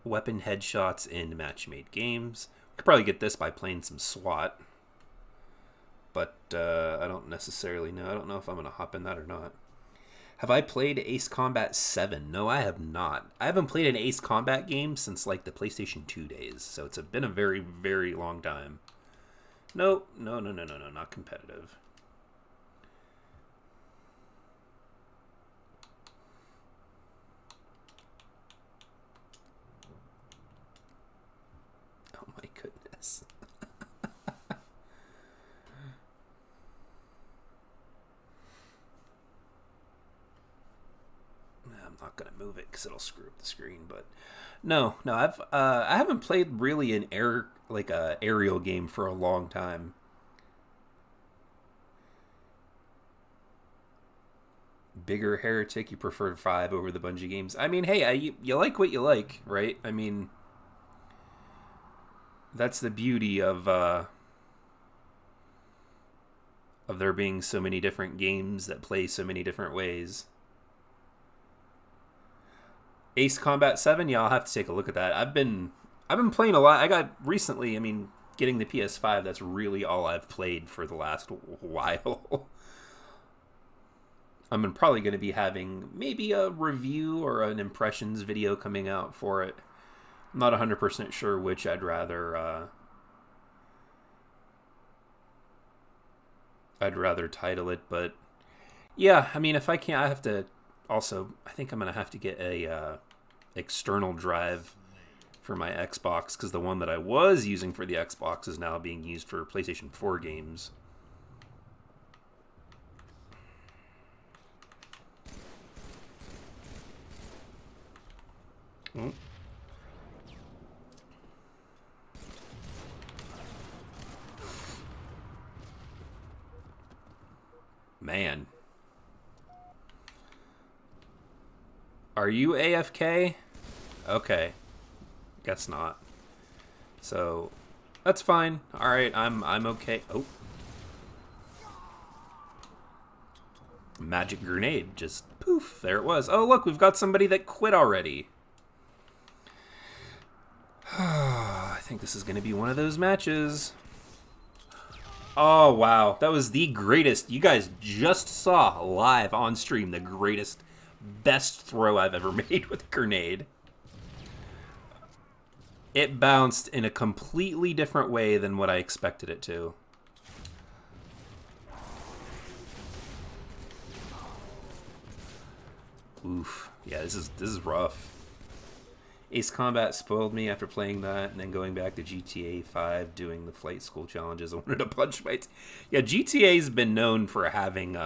weapon headshots in match-made games. Could probably get this by playing some SWAT. But I don't necessarily know. I don't know if I'm going to hop in that or not. Have I played Ace Combat 7? No, I have not. I haven't played an Ace Combat game since like the PlayStation 2 days. So it's been a very, very long time. No, not competitive. Oh my goodness. I'm not gonna move it because it'll screw up the screen. But no, I haven't played really an aerial game for a long time. Bigger heretic, you preferred 5 over the Bungie games. I mean, hey, you like what you like, right? I mean, that's the beauty of there being so many different games that play so many different ways. Ace Combat 7, yeah, I'll have to take a look at that. I've been playing a lot. I got recently, I mean, getting the PS5, that's really all I've played for the last while. I'm probably going to be having maybe a review or an impressions video coming out for it. I'm not 100% sure which I'd rather title it, but yeah, I mean, if I can't, I have to also, I think I'm going to have to get a external drive for my Xbox, because the one that I was using for the Xbox is now being used for PlayStation 4 games. Oh. Man. Are you AFK? Okay. Guess not. So, that's fine. Alright, I'm okay. Oh. Magic grenade. Just poof. There it was. Oh, look, we've got somebody that quit already. I think this is going to be one of those matches. Oh, wow. That was the greatest. You guys just saw live on stream the greatest, best throw I've ever made with a grenade. It bounced in a completely different way than what I expected it to. Oof. Yeah, this is rough. Ace Combat spoiled me after playing that and then going back to GTA 5 doing the flight school challenges. I wanted to punch my... Yeah, GTA's been known for having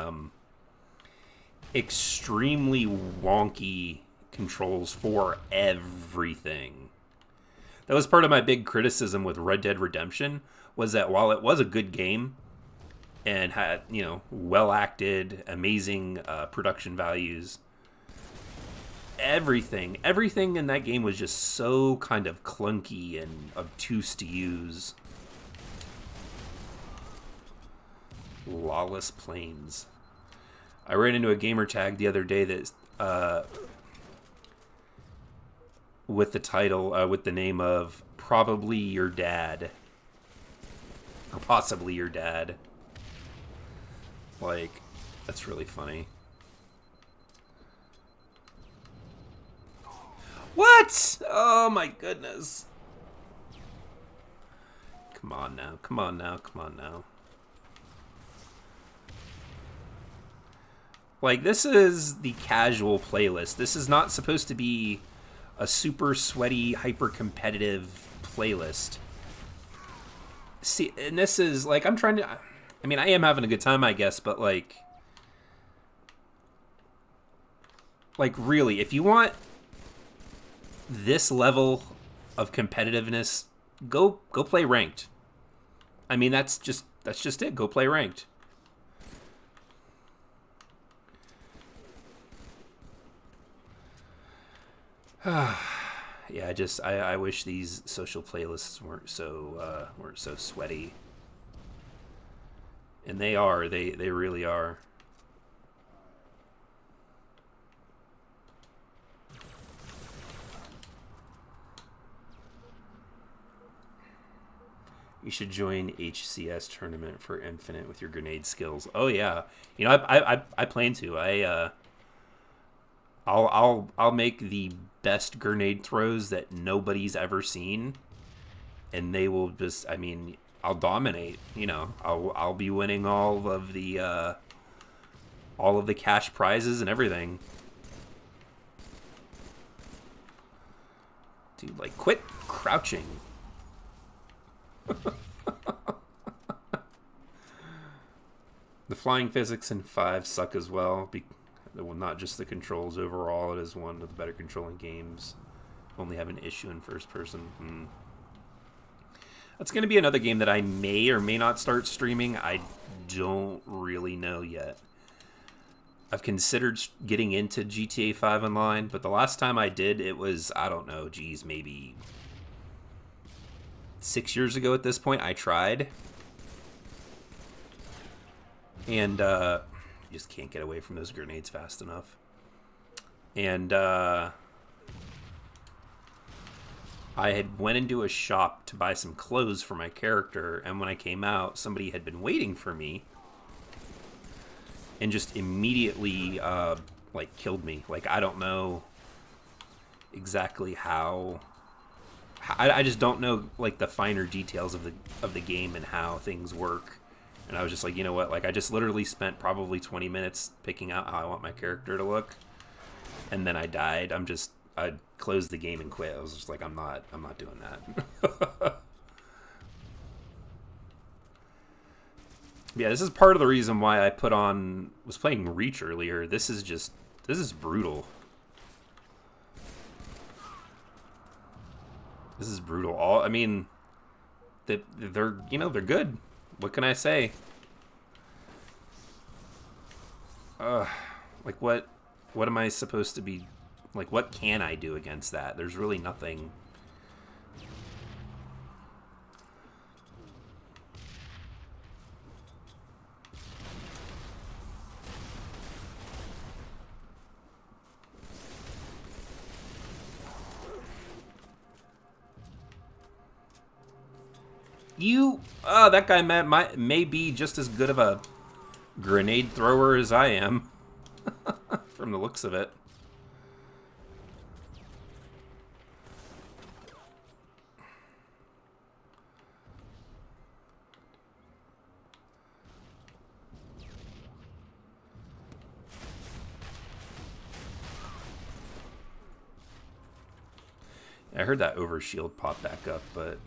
extremely wonky controls for everything. That was part of my big criticism with Red Dead Redemption, was that while it was a good game and had, you know, well acted, amazing production values, everything in that game was just so kind of clunky and obtuse to use. Lawless Plains. I ran into a gamer tag the other day that with the title, with the name of Probably Your Dad. Or Possibly Your Dad. Like, that's really funny. What? Oh my goodness. Come on now, come on now, come on now. Like, this is the casual playlist. This is not supposed to be a super sweaty, hyper-competitive playlist. See, and this is, like, I'm trying to... I mean, I am having a good time, I guess, but, like, really, if you want this level of competitiveness, go play ranked. I mean, that's just it. Go play ranked. Yeah, I wish these social playlists weren't so sweaty. And they are. They really are. You should join HCS tournament for Infinite with your grenade skills. Oh yeah, you know I plan to. I'll make the best grenade throws that nobody's ever seen, and they will just. I mean, I'll dominate. You know, I'll be winning all of the cash prizes and everything. Dude, like, quit crouching. The flying physics in 5 suck as well. Well, not just the controls overall. It is one of the better controlling games. Only have an issue in first person. That's going to be another game that I may or may not start streaming. I don't really know yet. I've considered getting into GTA 5 Online, but the last time I did, it was, I don't know, geez, maybe 6 years ago at this point. I tried. And you just can't get away from those grenades fast enough. And I had went into a shop to buy some clothes for my character, and when I came out, somebody had been waiting for me and just immediately like killed me. Like, I don't know exactly how. I just don't know, like, the finer details of the game and how things work. And I was just like, you know what? Like, I just literally spent probably 20 minutes picking out how I want my character to look, and then I died. I closed the game and quit. I was just like, I'm not doing that. Yeah, this is part of the reason why I was playing Reach earlier. This is brutal. This is brutal. I mean, they're good. What can I say? Like, what am I supposed to be, like, what can I do against that? There's really nothing. That guy may be just as good of a grenade thrower as I am, from the looks of it. I heard that overshield pop back up, but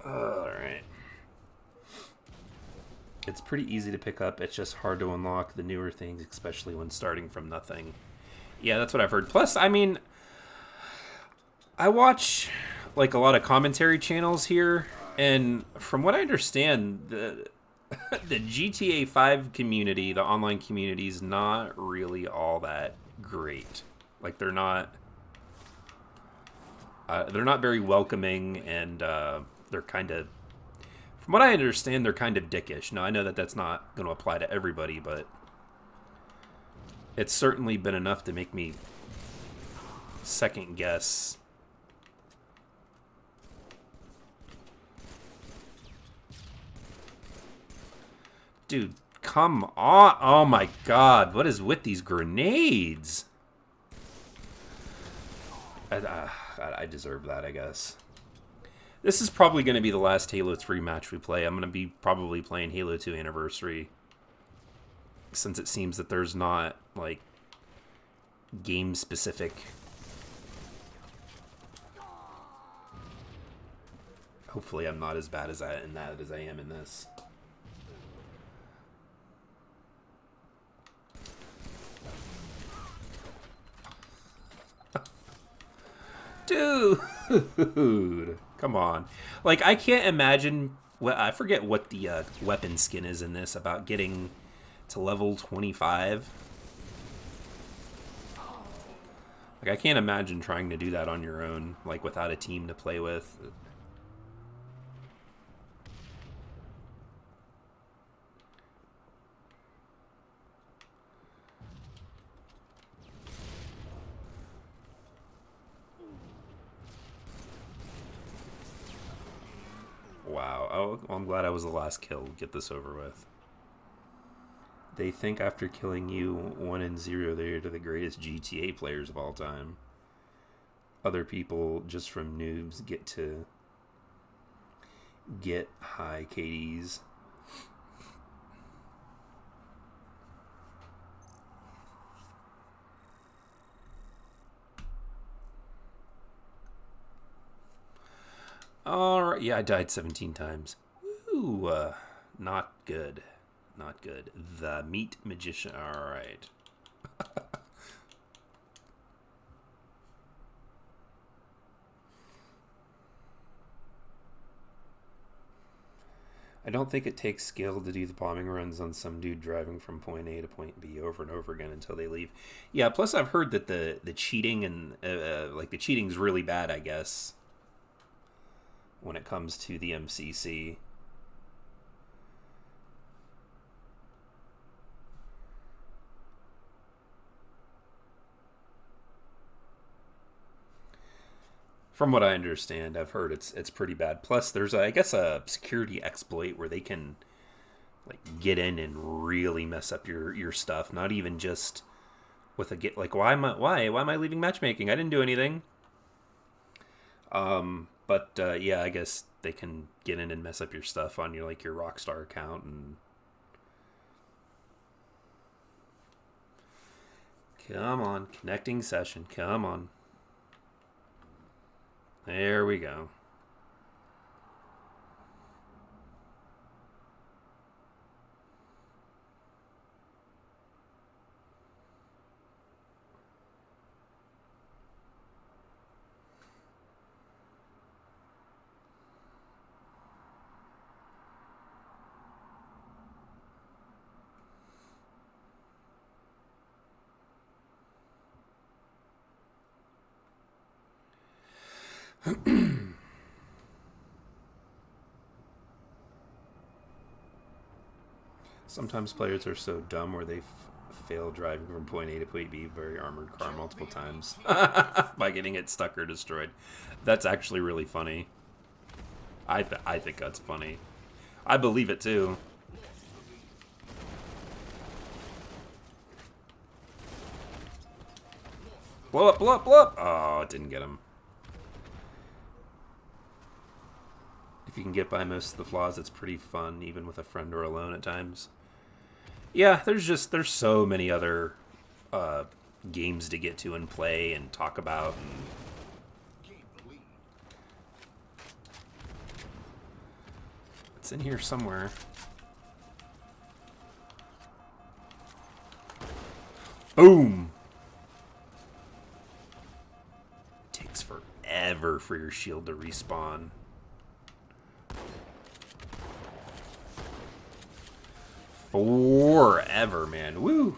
alright. It's pretty easy to pick up. It's just hard to unlock the newer things, especially when starting from nothing. Yeah, that's what I've heard. Plus, I mean, I watch, like, a lot of commentary channels here, and from what I understand, the GTA 5 community, the online community, is not really all that great. Like, they're not very welcoming, and they're kind of, from what I understand, they're kind of dickish. Now, I know that that's not going to apply to everybody, but it's certainly been enough to make me second guess. Dude, come on. Oh my god, what is with these grenades? I deserve that, I guess. This is probably going to be the last Halo 3 match we play. I'm going to be probably playing Halo 2 Anniversary, since it seems that there's not, like, game-specific. Hopefully I'm not as bad as I am in this. Dude, come on. Like, I can't imagine. Well, I forget what the weapon skin is in this, about getting to level 25. Like, I can't imagine trying to do that on your own, like, without a team to play with. Wow. Oh, well, I'm glad I was the last kill. Get this over with. They think after killing you 1-0, they're the greatest GTA players of all time. Other people, just from noobs, get to get high KDs. Alright, yeah, I died 17 times. Ooh, not good. Not good. The Meat Magician. Alright. I don't think it takes skill to do the bombing runs on some dude driving from point A to point B over and over again until they leave. Yeah, plus I've heard that the cheating and, like, the cheating's really bad, I guess, when it comes to the MCC. From what I understand, I've heard it's pretty bad. Plus, there's I guess a security exploit where they can, like, get in and really mess up your stuff. Not even just with a get, like, why am I leaving matchmaking? I didn't do anything. But yeah, I guess they can get in and mess up your stuff on your, like, your Rockstar account. And come on, connecting session. Come on. There we go. Sometimes players are so dumb where they fail driving from point A to point B, very armored car, multiple times by getting it stuck or destroyed. That's actually really funny. I think that's funny. I believe it too. Blow up, blow up, blow up! Oh, it didn't get him. If you can get by most of the flaws, it's pretty fun, even with a friend or alone at times. Yeah, there's so many other games to get to and play and talk about. And it's in here somewhere. Boom! Takes forever for your shield to respawn. Forever, man. Woo!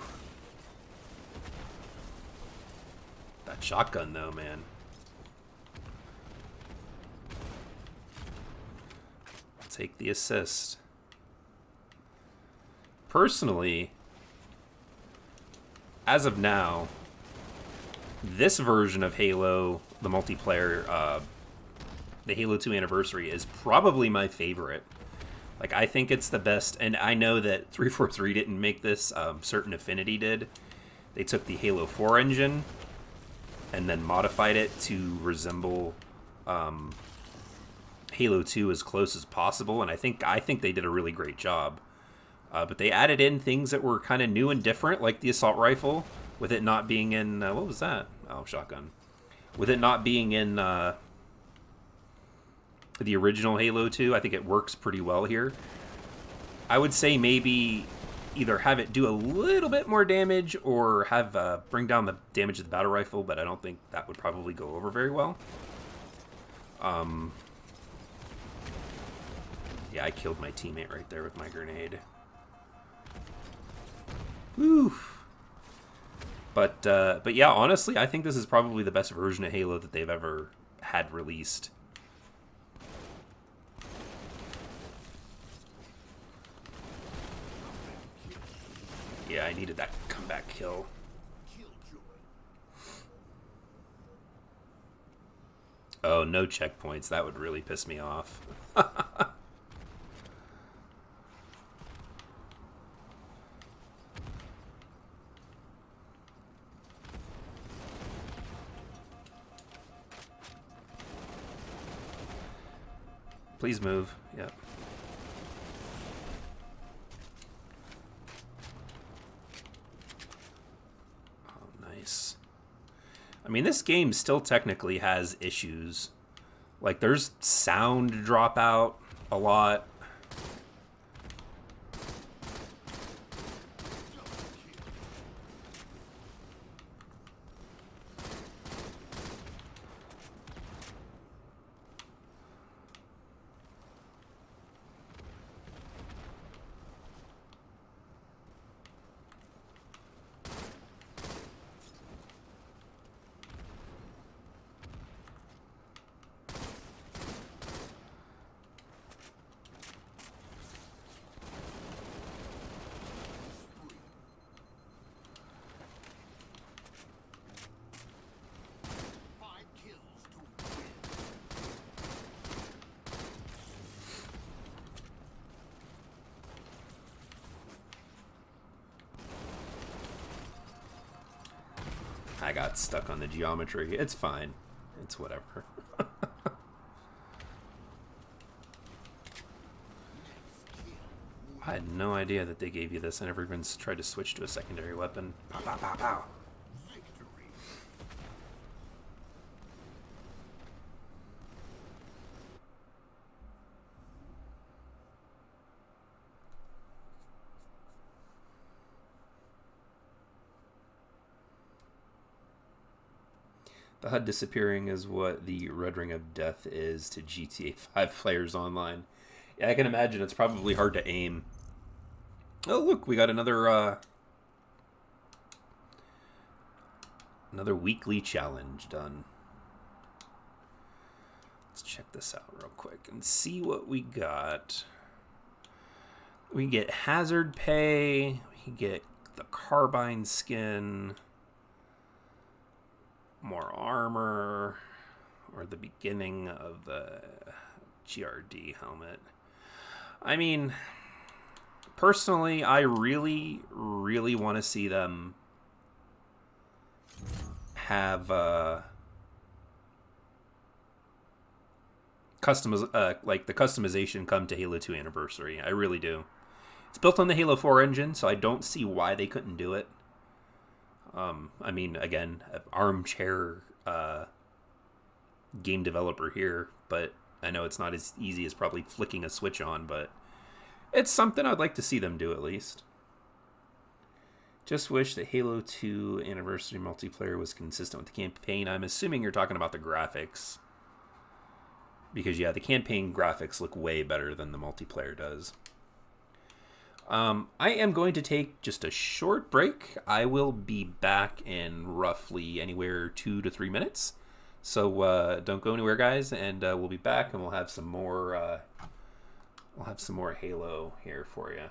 That shotgun, though, man. I'll take the assist. Personally, as of now, this version of Halo, the multiplayer, the Halo 2 Anniversary, is probably my favorite. Like, I think it's the best, and I know that 343 didn't make this, Certain Affinity did. They took the Halo 4 engine and then modified it to resemble Halo 2 as close as possible, and I think they did a really great job. But they added in things that were kind of new and different, like the assault rifle, with it not being in what was that? Oh, shotgun. With it not being in the original Halo 2, I think it works pretty well here. I would say maybe either have it do a little bit more damage or have bring down the damage of the battle rifle, but I don't think that would probably go over very well. Yeah, I killed my teammate right there with my grenade. Woo! But yeah, honestly, I think this is probably the best version of Halo that they've ever had released. Yeah, I needed that comeback kill. Oh, no checkpoints. That would really piss me off. Please move. Yep. Oh, nice. I mean, this game still technically has issues. Like, there's sound dropout a lot. I got stuck on the geometry. It's fine. It's whatever. I had no idea that they gave you this. I never even tried to switch to a secondary weapon. Pow, pow, pow, pow. The HUD disappearing is what the Red Ring of Death is to GTA 5 players online. Yeah, I can imagine it's probably hard to aim. Oh, look, we got another weekly challenge done. Let's check this out real quick and see what we got. We can get hazard pay. We can get the carbine skin. More armor, or the beginning of the GRD helmet. I mean, personally, I really, really want to see them have like the customization come to Halo 2 Anniversary. I really do. It's built on the Halo 4 engine, so I don't see why they couldn't do it. I mean, again, armchair game developer here, but I know it's not as easy as probably flicking a switch on, but it's something I'd like to see them do at least. Just wish that Halo 2 Anniversary multiplayer was consistent with the campaign. I'm assuming you're talking about the graphics. Because, yeah, the campaign graphics look way better than the multiplayer does. I am going to take just a short break. I will be back in roughly anywhere 2 to 3 minutes. So don't go anywhere, guys, and we'll be back and we'll have some more. We'll have some more Halo here for you.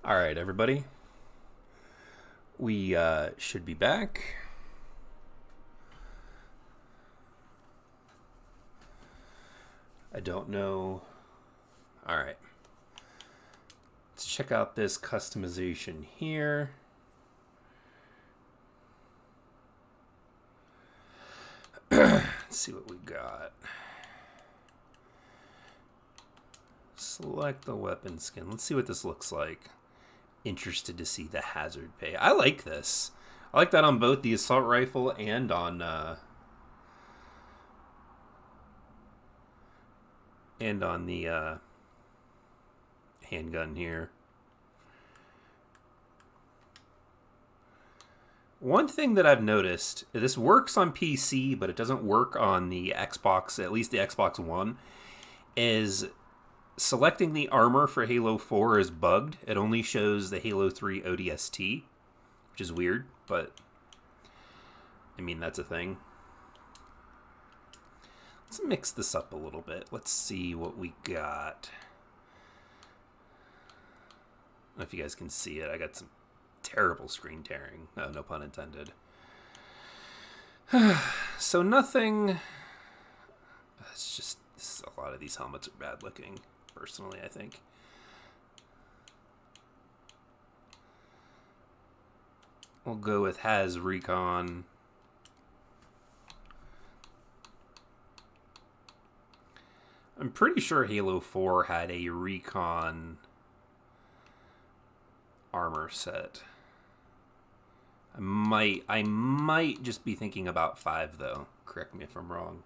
All right, everybody. We should be back. I don't know. All right. Let's check out this customization here. Let's see what we got. Select the weapon skin. Let's see what this looks like. Interested to see the hazard pay. I like this. I like that on both the assault rifle and on the handgun here. One thing that I've noticed, this works on PC, but it doesn't work on the Xbox, at least the Xbox One, is selecting the armor for Halo 4 is bugged. It only shows the Halo 3 ODST, which is weird, but I mean, that's a thing. Let's mix this up a little bit. Let's see what we got. I don't know if you guys can see it. I got some terrible screen tearing. No pun intended. So nothing. It's just a lot of these helmets are bad looking. Personally, I think. We'll go with Has Recon. I'm pretty sure Halo 4 had a Recon armor set. I might just be thinking about 5 though. Correct me if I'm wrong.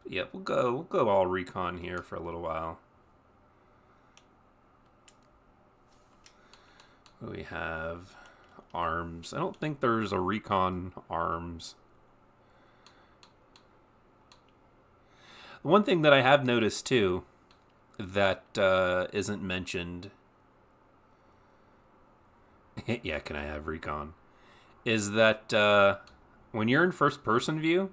Yep, we'll go all Recon here for a little while. We have arms. I don't think there's a Recon arms. One thing that I have noticed too that isn't mentioned. Yeah, can I have Recon? Is that when you're in first person view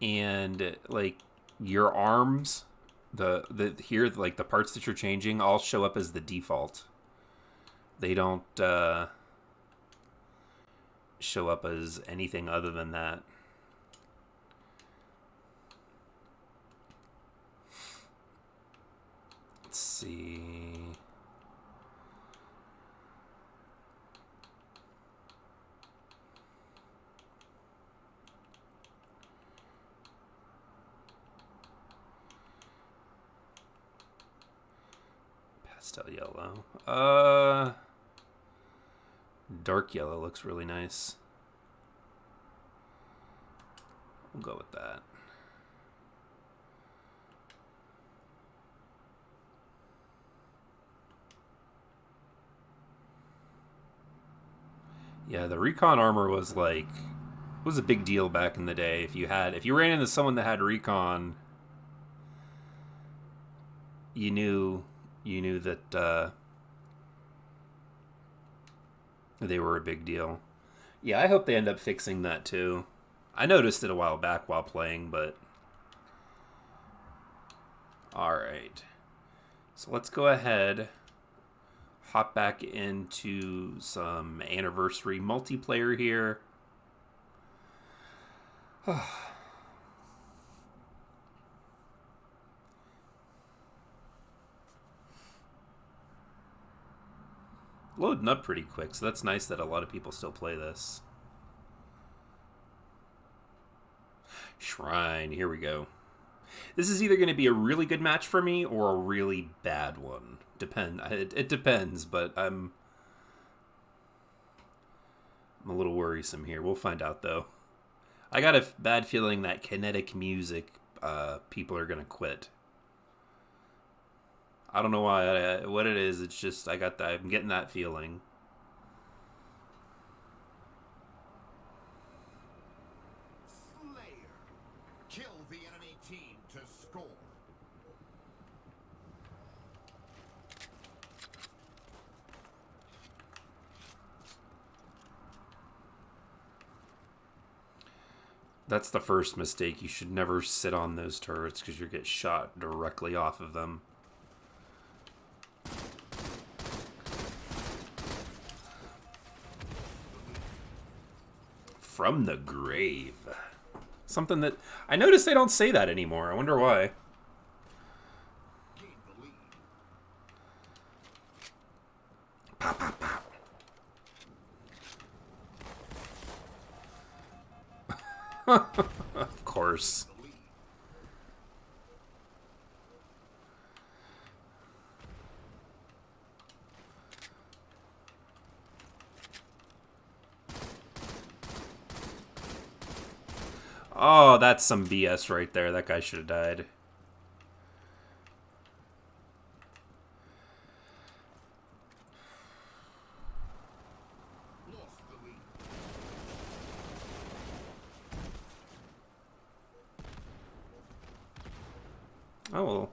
and like your arms, the here like the parts that you're changing all show up as the default. They don't show up as anything other than that. Let's see. Pastel yellow. Dark yellow looks really nice. We'll go with that. Yeah, the Recon armor was a big deal back in the day. If you ran into someone that had Recon, you knew that they were a big deal. Yeah, I hope they end up fixing that too. I noticed it a while back while playing, but alright. So let's go ahead, hop back into some anniversary multiplayer here. Loading up pretty quick, so that's nice that a lot of people still play this. Shrine, here we go. This is either going to be a really good match for me or a really bad one. It depends, but I'm a little worrisome here. We'll find out, though. I got a bad feeling that kinetic music, people are going to quit. I don't know why, what it is. It's just, I'm getting that feeling. Slayer. Kill the enemy team to score. That's the first mistake. You should never sit on those turrets because you get shot directly off of them. From the grave. Something that... I noticed they don't say that anymore. I wonder why. Pow, pow, pow. Of course. Oh, that's some BS right there. That guy should have died. Oh, well,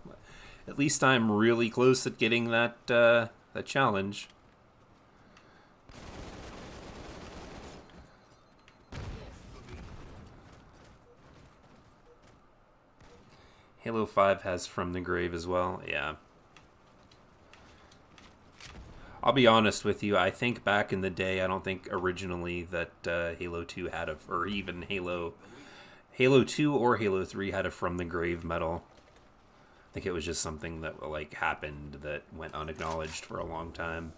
at least I'm really close at getting that, that challenge. Halo 5 has From the Grave as well, yeah. I'll be honest with you, I think back in the day, I don't think originally that Halo 2 had a, or even Halo 2 or Halo 3 had a From the Grave medal. I think it was just something that like happened that went unacknowledged for a long time.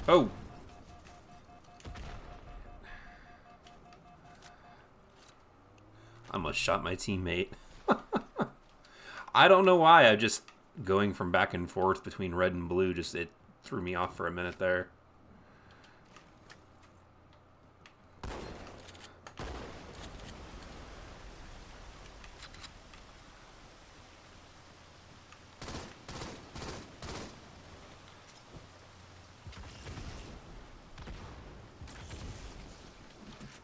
Oh! I almost shot my teammate. I don't know why, I just... going from back and forth between red and blue, just it threw me off for a minute there.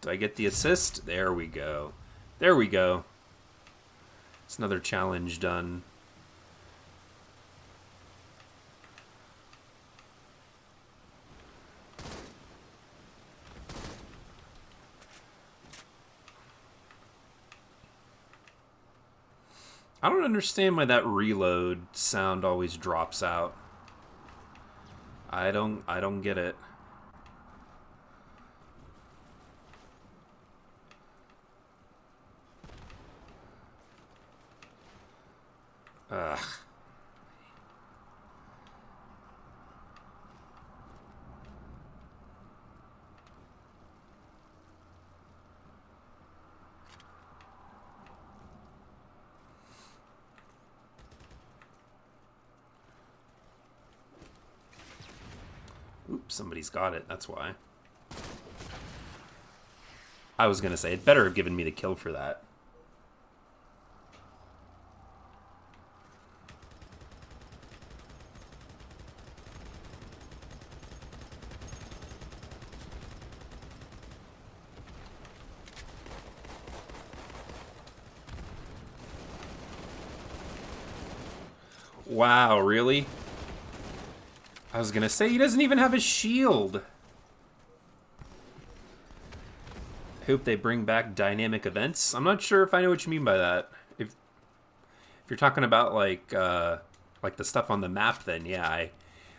Do I get the assist? There we go. There we go. It's another challenge done. I don't understand why that reload sound always drops out. I don't get it. Ugh. Oops, somebody's got it, that's why. I was gonna say, it better have given me the kill for that. Wow, really? I was gonna say, he doesn't even have a shield. Hope they bring back dynamic events. I'm not sure if I know what you mean by that. If you're talking about like the stuff on the map, then yeah,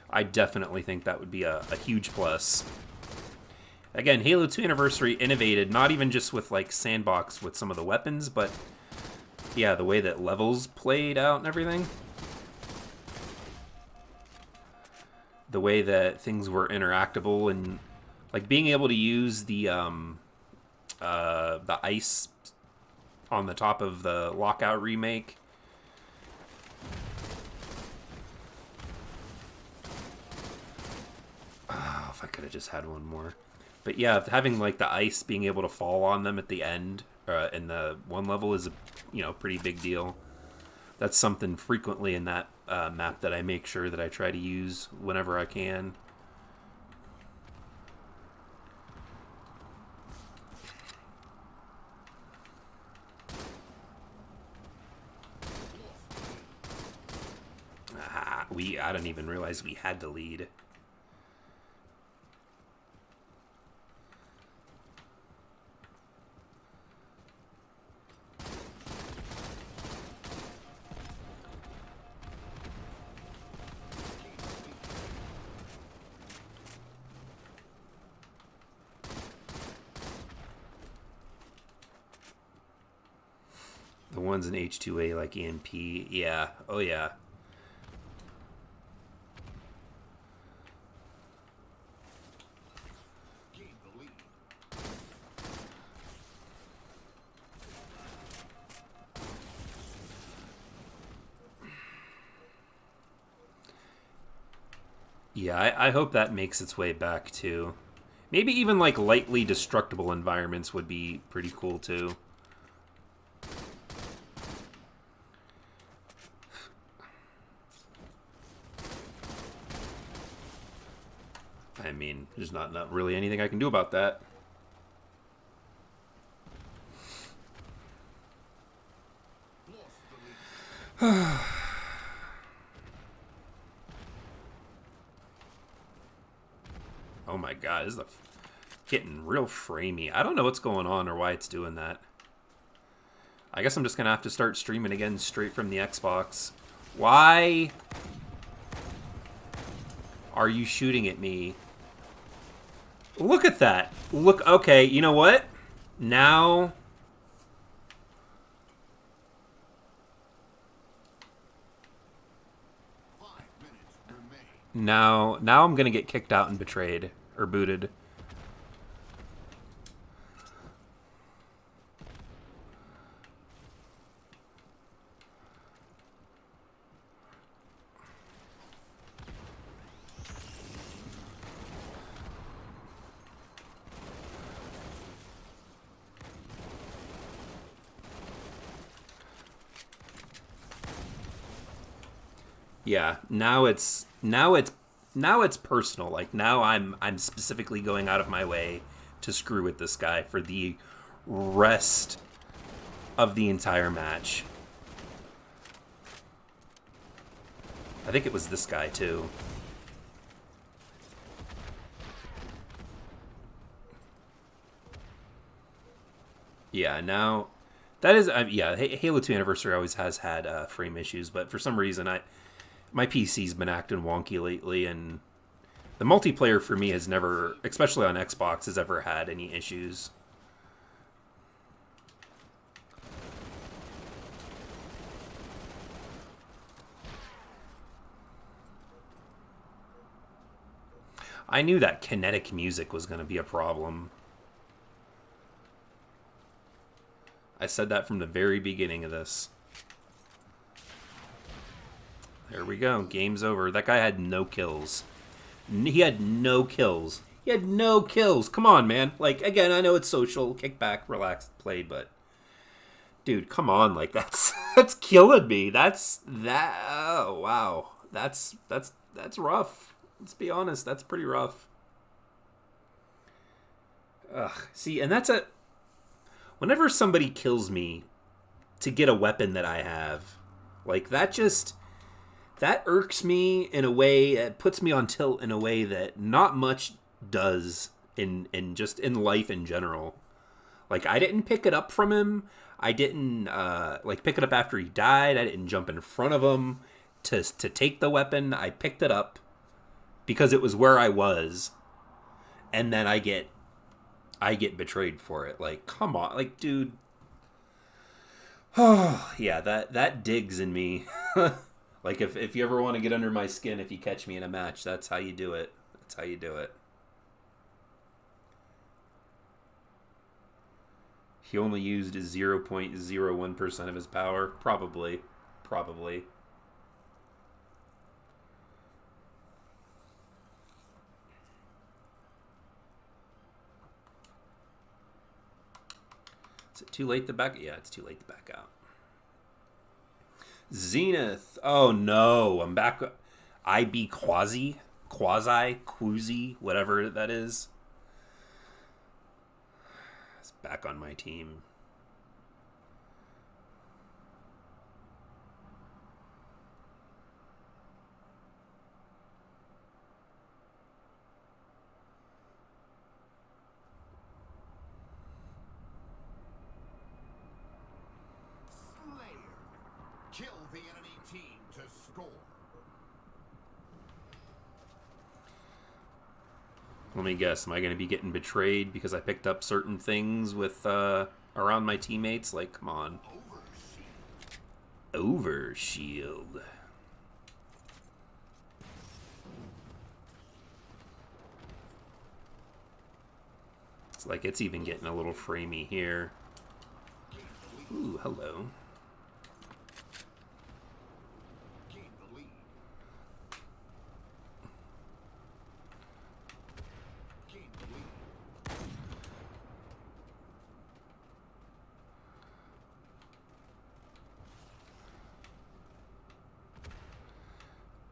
I definitely think that would be a huge plus. Again, Halo 2 Anniversary innovated, not even just with like sandbox with some of the weapons, but yeah, the way that levels played out and everything. The way that things were interactable and like being able to use the ice on the top of the Lockout remake. Oh, if I could have just had one more. But yeah, having like the ice being able to fall on them at the end in the one level is a pretty big deal. That's something frequently in that map that I make sure that I try to use whenever I can. I didn't even realize we had the lead. The ones in H2A like EMP, yeah, oh yeah. Yeah, I hope that makes its way back too. Maybe even like lightly destructible environments would be pretty cool too. I mean, there's not really anything I can do about that. Oh my god, this is getting real framey. I don't know what's going on or why it's doing that. I guess I'm just gonna have to start streaming again straight from the Xbox. Why are you shooting at me? Look at that. Look, okay, you know what? Now... Now I'm gonna get kicked out and betrayed. Or booted. Yeah, now it's personal. Like now I'm specifically going out of my way to screw with this guy for the rest of the entire match. I think it was this guy too. Yeah, now that is yeah, Halo 2 Anniversary always has had frame issues, but for some reason my PC's been acting wonky lately, and the multiplayer for me has never, especially on Xbox, has ever had any issues. I knew that kinetic music was going to be a problem. I said that from the very beginning of this. There we go. Game's over. That guy had no kills. He had no kills. He had no kills. Come on, man. Like, again, I know it's social. Kick back, relax, play, but... Dude, come on. Like, that's killing me. Oh, wow. That's rough. Let's be honest. That's pretty rough. Ugh. See, and that's a... Whenever somebody kills me to get a weapon that I have, like, that irks me in a way, it puts me on tilt in a way that not much does in just in life in general. Like, I didn't pick it up from him. I didn't pick it up after he died. I didn't jump in front of him to take the weapon. I picked it up because it was where I was, and then I get betrayed for it. Like, come on, like, dude. Oh yeah, that digs in me. Like, if you ever want to get under my skin, if you catch me in a match, that's how you do it. That's how you do it. He only used 0.01% of his power. Probably. Is it too late to back? Yeah, it's too late to back out. Zenith. Oh no, I'm back. IB Quasi, whatever that is. It's back on my team. the enemy team to score. Let me guess, am I going to be getting betrayed because I picked up certain things with around my teammates? Like, come on. Overshield. It's like it's even getting a little framey here. Ooh, hello.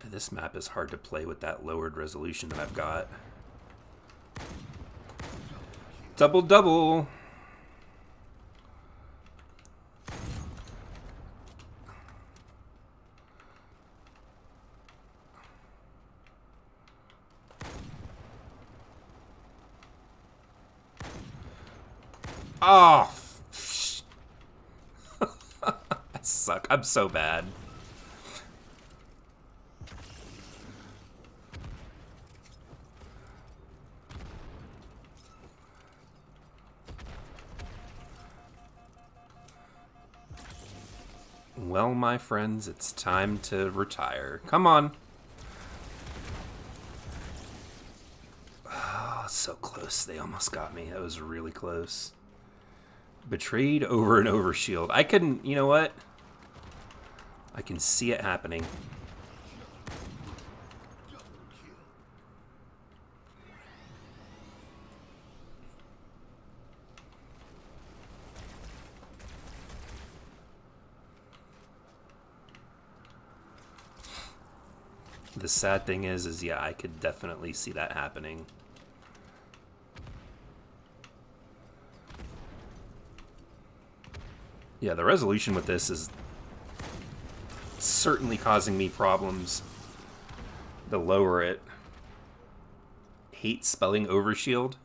This map is hard to play with that lowered resolution that I've got. Double double. Oh, I suck. I'm so bad. Well, my friends, it's time to retire. Come on. Oh, so close. They almost got me. That was really close. Betrayed over and over shield. I couldn't, you know what? I can see it happening. The sad thing is yeah, I could definitely see that happening. Yeah, the resolution with this is certainly causing me problems. The lower it. Hate spelling overshield.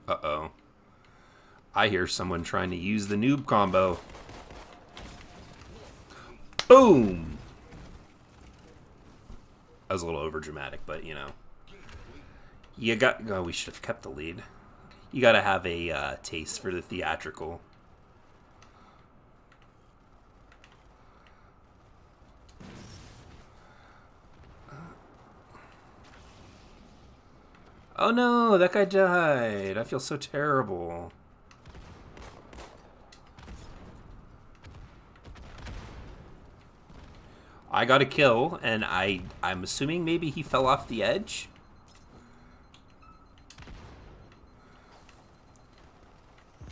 Uh-oh. I hear someone trying to use the noob combo. Boom! That was a little overdramatic, but, you know. You got... Oh, we should have kept the lead. You gotta have a taste for the theatrical. Oh no, that guy died. I feel so terrible. I got a kill, and I'm assuming maybe he fell off the edge? I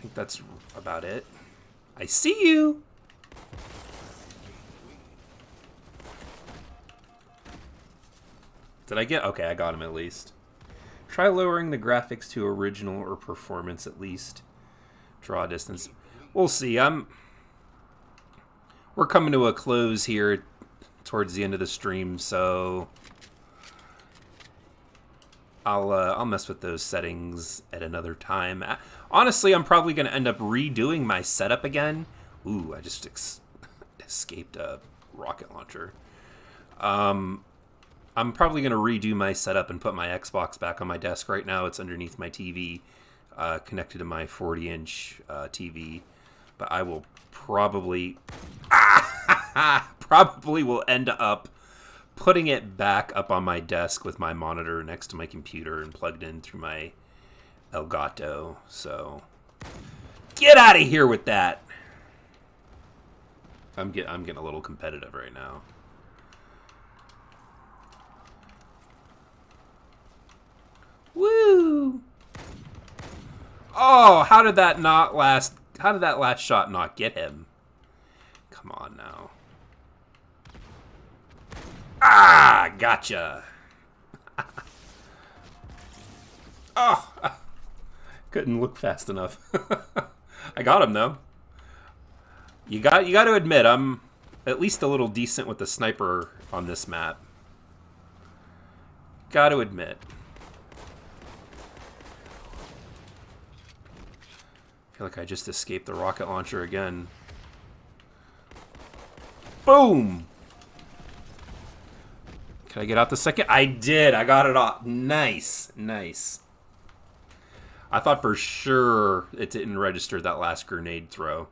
think that's about it. I see you! Did I get... Okay, I got him at least. Try lowering the graphics to original or performance at least. Draw distance. We'll see. We're coming to a close here towards the end of the stream, so I'll mess with those settings at another time. Honestly, I'm probably going to end up redoing my setup again. Ooh, I just escaped a rocket launcher. I'm probably going to redo my setup and put my Xbox back on my desk. Right now it's underneath my TV, connected to my 40-inch TV. But I will probably... probably will end up putting it back up on my desk with my monitor next to my computer and plugged in through my Elgato. So, get out of here with that! I'm getting a little competitive right now. Woo! Oh, how did that last shot not get him? Come on now. Ah, gotcha. Oh, couldn't look fast enough. I got him though. You got to admit I'm at least a little decent with the sniper on this map. Got to admit. I feel like I just escaped the rocket launcher again. Boom! Can I get out the second? I did. I got it off. Nice. Nice. I thought for sure it didn't register that last grenade throw.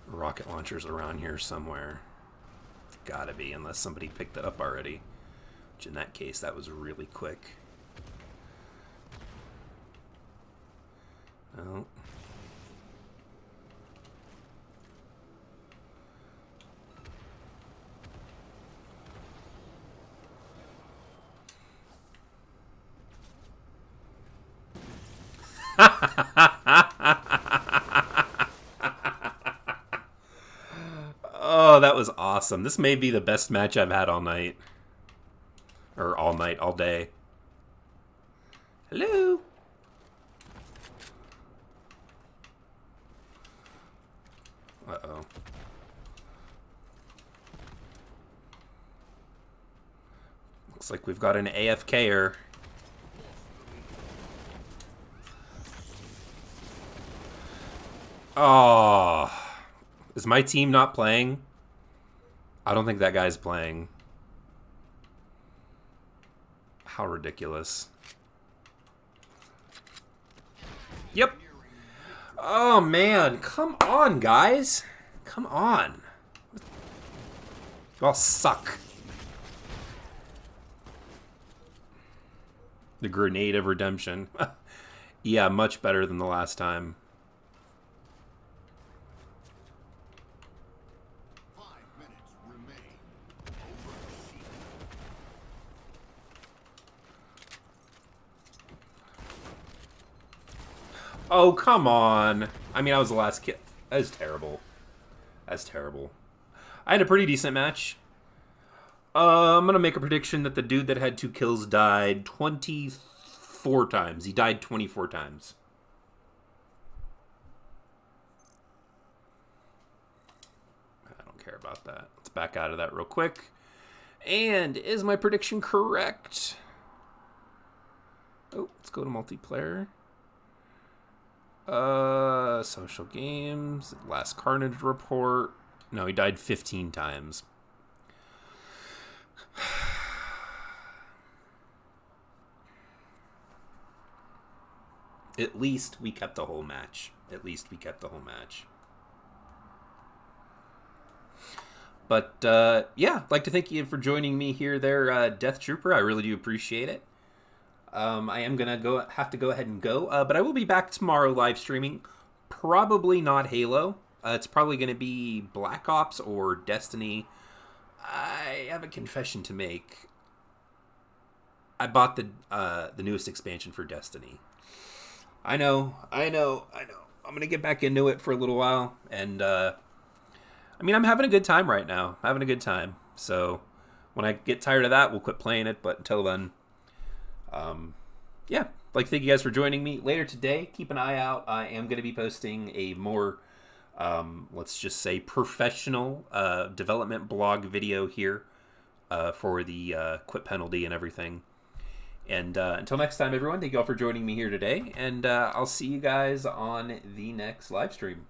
Rocket launchers around here somewhere. Gotta be, unless somebody picked it up already. Which in that case, that was really quick. Oh. Oh, that was awesome. This may be the best match I've had all night. Or all night, all day. Hello? Uh-oh. Looks like we've got an AFK'er. Oh. Is my team not playing? I don't think that guy's playing. How ridiculous. Yep. Oh, man. Come on, guys. Come on. You all suck. The grenade of redemption. Yeah, much better than the last time. Oh, come on. I mean, I was the last kid. That is terrible. That's terrible. I had a pretty decent match. I'm going to make a prediction that the dude that had 2 kills died 24 times. He died 24 times. I don't care about that. Let's back out of that real quick. And is my prediction correct? Oh, let's go to multiplayer. Social games, last Carnage report. No, he died 15 times. At least we kept the whole match. At least we kept the whole match. But, yeah, I'd like to thank you for joining me here there, Death Trooper. I really do appreciate it. I am going to have to go ahead and go, but I will be back tomorrow live streaming. Probably not Halo. It's probably going to be Black Ops or Destiny. I have a confession to make. I bought the newest expansion for Destiny. I know. I'm going to get back into it for a little while, and, I mean, I'm having a good time right now. Having a good time. So, when I get tired of that, we'll quit playing it, but until then, yeah, like, thank you guys for joining me. Later today, keep an eye out. I am going to be posting a more, let's just say, professional development blog video here for the quit penalty and everything. And until next time, everyone, thank you all for joining me here today. And I'll see you guys on the next live stream.